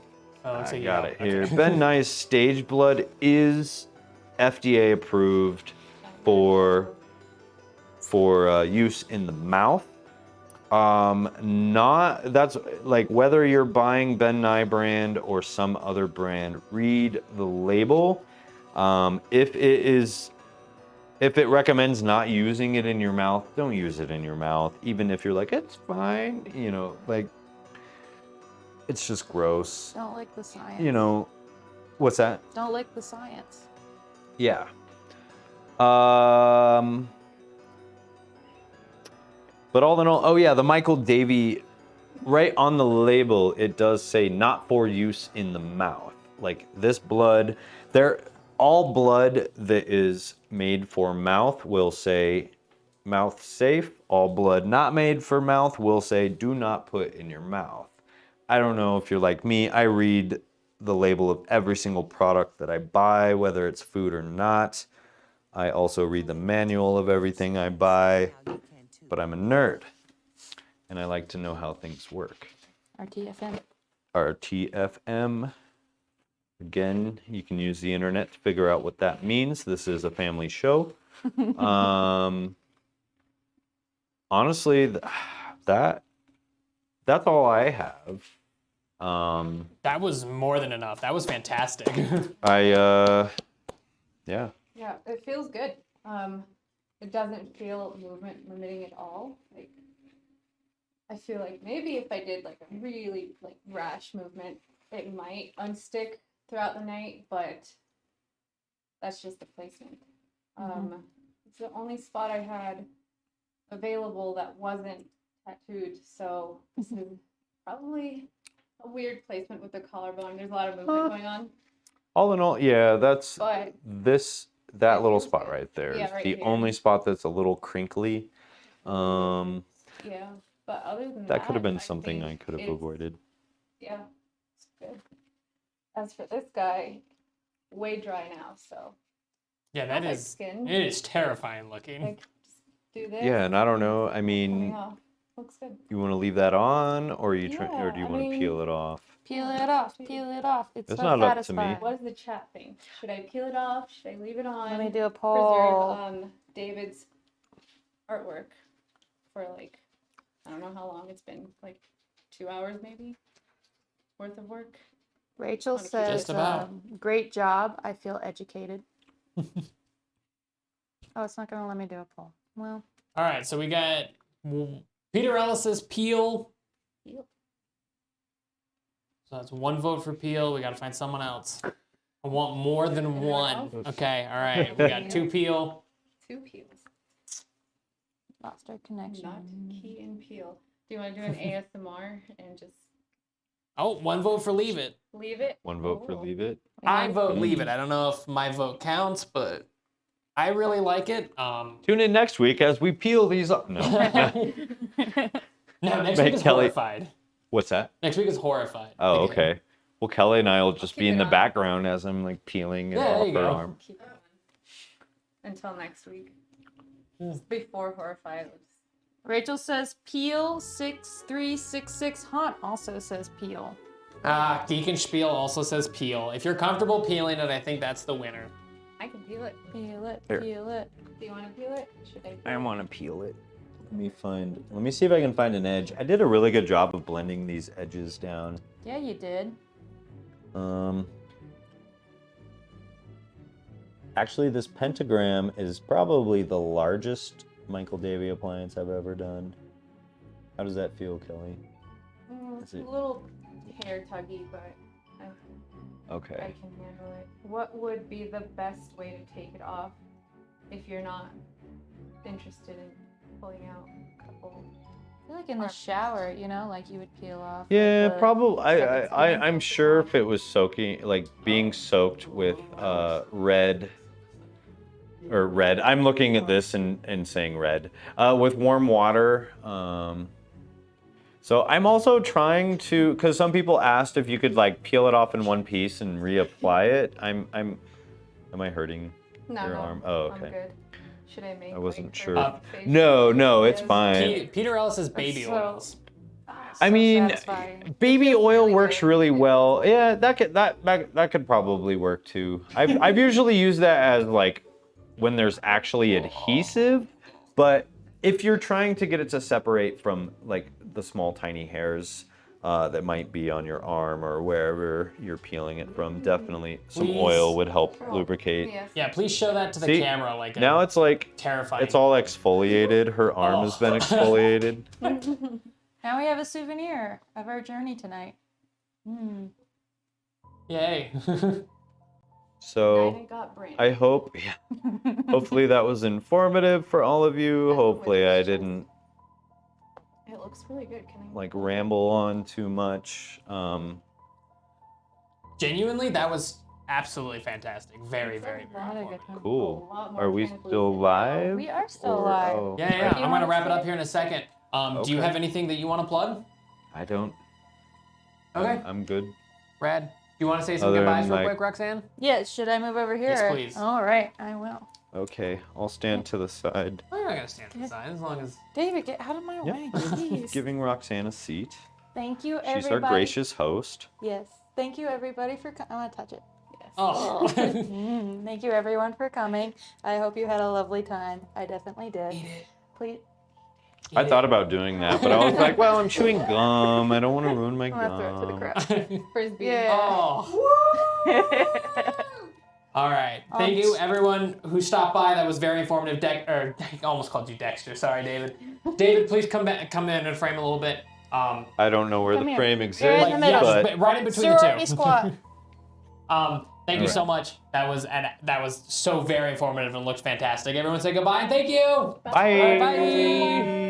Oh, looks I like you got don't. it here. Okay. Ben Nye's stage blood is FDA approved for use in the mouth. That's like, whether you're buying Ben Nye brand or some other brand, read the label. If it recommends not using it in your mouth, don't use it in your mouth. Even if you're like, it's fine, you know, like, it's just gross. Don't lick the science. You know, what's that? Don't lick the science. Yeah. But all in all, oh yeah, the Michael Davey, right on the label, it does say not for use in the mouth. like this blood, all blood that is made for mouth will say mouth safe. All blood not made for mouth will say do not put in your mouth. I don't know if you're like me. I read the label of every single product that I buy, whether it's food or not. I also read the manual of everything I buy, but I'm a nerd and I like to know how things work. RTFM. RTFM. Again, you can use the internet to figure out what that means. This is a family show. Honestly, that's all I have. That was more than enough. That was fantastic. Yeah. Yeah, it feels good. It doesn't feel movement limiting at all. Like, I feel like maybe if I did like a really like rash movement, it might unstick throughout the night, but that's just the placement. It's the only spot I had available that wasn't tattooed, so this is probably a weird placement with the collarbone. There's a lot of movement going on, All in all, yeah, that's but that it little feels spot good. right there. Yeah, is right the here. only spot that's a little crinkly. Yeah, but other than That could have been I something think I could have it's- avoided. Yeah, it's good. As for this guy, way dry now, so Yeah, not that like is. skin. It is terrifying looking. Like just do this. Yeah, and I don't know. I coming mean, off. Looks good. you want to leave that on, or you try, or do you Yeah, I want to mean- peel it off? Peel it off. Peel it off. It's It's so not up to me. satisfying. What does the chat think? Should I peel it off? Should I leave it on? Let me do a Preserve poll. David's artwork for like I don't know how long it's been, like 2 hours maybe worth of work. Rachel Just says, about. great job. I feel educated. Oh, it's not going to let me do a poll. Well, All right, so we got Peter Ellis's Peel. Peel. So that's one vote for Peel. We got to find someone else. I want more than Anyone one. else? Okay, all right. We got two Peel. 2 peels. lost our connection. Not key and peel. Do you want to do an ASMR and just Oh, one vote for Leave It. leave it? One vote for Oh. leave it. I vote Leave It. I don't know if my vote counts, but I really like it. Tune in next week as we peel these up. No. No, next Make week is Kelly- Horrified. What's that? Next week is Horrified. Oh, okay. Well, Kelly and I will just be keep in it the on. background as I'm like peeling it Yeah, there off you her go. arm. Keep it on until next week. Just before Horrified. Rachel says peel 6366. Hunt also says peel. Deacon Spiel also says Peel. If you're comfortable peeling it, I think that's the winner. I can peel it. Peel it. Here. Peel it. Do you want to peel it? Should I? Peel I it? want to peel it. Let me see if I can find an edge. I did a really good job of blending these edges down. Yeah, you did. Actually, this pentagram is probably the largest Michael Davey appliance I've ever done. How does that feel, Kelly? It's Is a it- little hair tuggy, but I Okay. can handle it. What would be the best way to take it off if you're not interested in pulling out a couple? I feel like in the shower, you know, like you would peel off. Yeah, like, the probably. second skin. I'm sure if it was soaking, like being soaked with red. I'm looking at this and saying red. With warm water. So I'm also trying to, because some people asked if you could like peel it off in one piece and reapply it. Am I hurting No, your no, arm? Oh, I'm okay. good. Should I make? I wasn't like, sure. her facial No, it's videos? fine. Peter Ellis says baby so- oils. I So mean, satisfying. baby feels oil really works good. really It well. feels Yeah, that could probably work too. I've usually used that as like when there's actually adhesive, but if you're trying to get it to separate from like the small tiny hairs that might be on your arm or wherever you're peeling it from, definitely some Please. oil would help lubricate. Yes. Yeah, please show that to the See, camera like Now it's like terrifying. it's all exfoliated. Her arm has been Oh. exfoliated. Now we have a souvenir of our journey tonight. Yay. So And I got brain. I hope, hopefully that was informative for all of you. Hopefully I didn't It looks really good. Can I? like ramble on too much. genuinely, that was absolutely fantastic. Very, very, very informative. Cool. A lot more Are we mechanically still fit. live? We are still Or- live. oh, Yeah, yeah. Do you I'm gonna wanna wrap it say- up here in a second. Do you Okay. have anything that you want to plug? I don't. Okay. I'm good. Brad, do you want to say some Other goodbyes than, real like- quick, Roxanne? Yeah, should I move over here? Yes, or- please. All right, I will. Okay, I'll stand to the side. Well, you're not gonna stand to the side as long as. David, get out of my way, please. Giving Roxanne a seat. Thank you, She's everybody. our gracious host. Yes. Thank you, everybody, for I want to touch it. Yes. Oh. Thank you, everyone, for coming. I hope you had a lovely time. I definitely did. Eat it. Please. I thought about doing that, but I was like, well, I'm chewing gum. I don't want to ruin my I'm gonna throw it to the gum. crowd. Frisbee. Yeah. Oh. All right. Thank you, everyone who stopped by. That was very informative. I almost called you Dexter. Sorry, David. David, please come in and frame a little bit. I don't know where Come the here. frame Right exists, in the middle. but right in between the Sorority two. squad. Thank you Alright. so much. That was so very informative and looked fantastic. Everyone say goodbye and thank you. bye. Bye.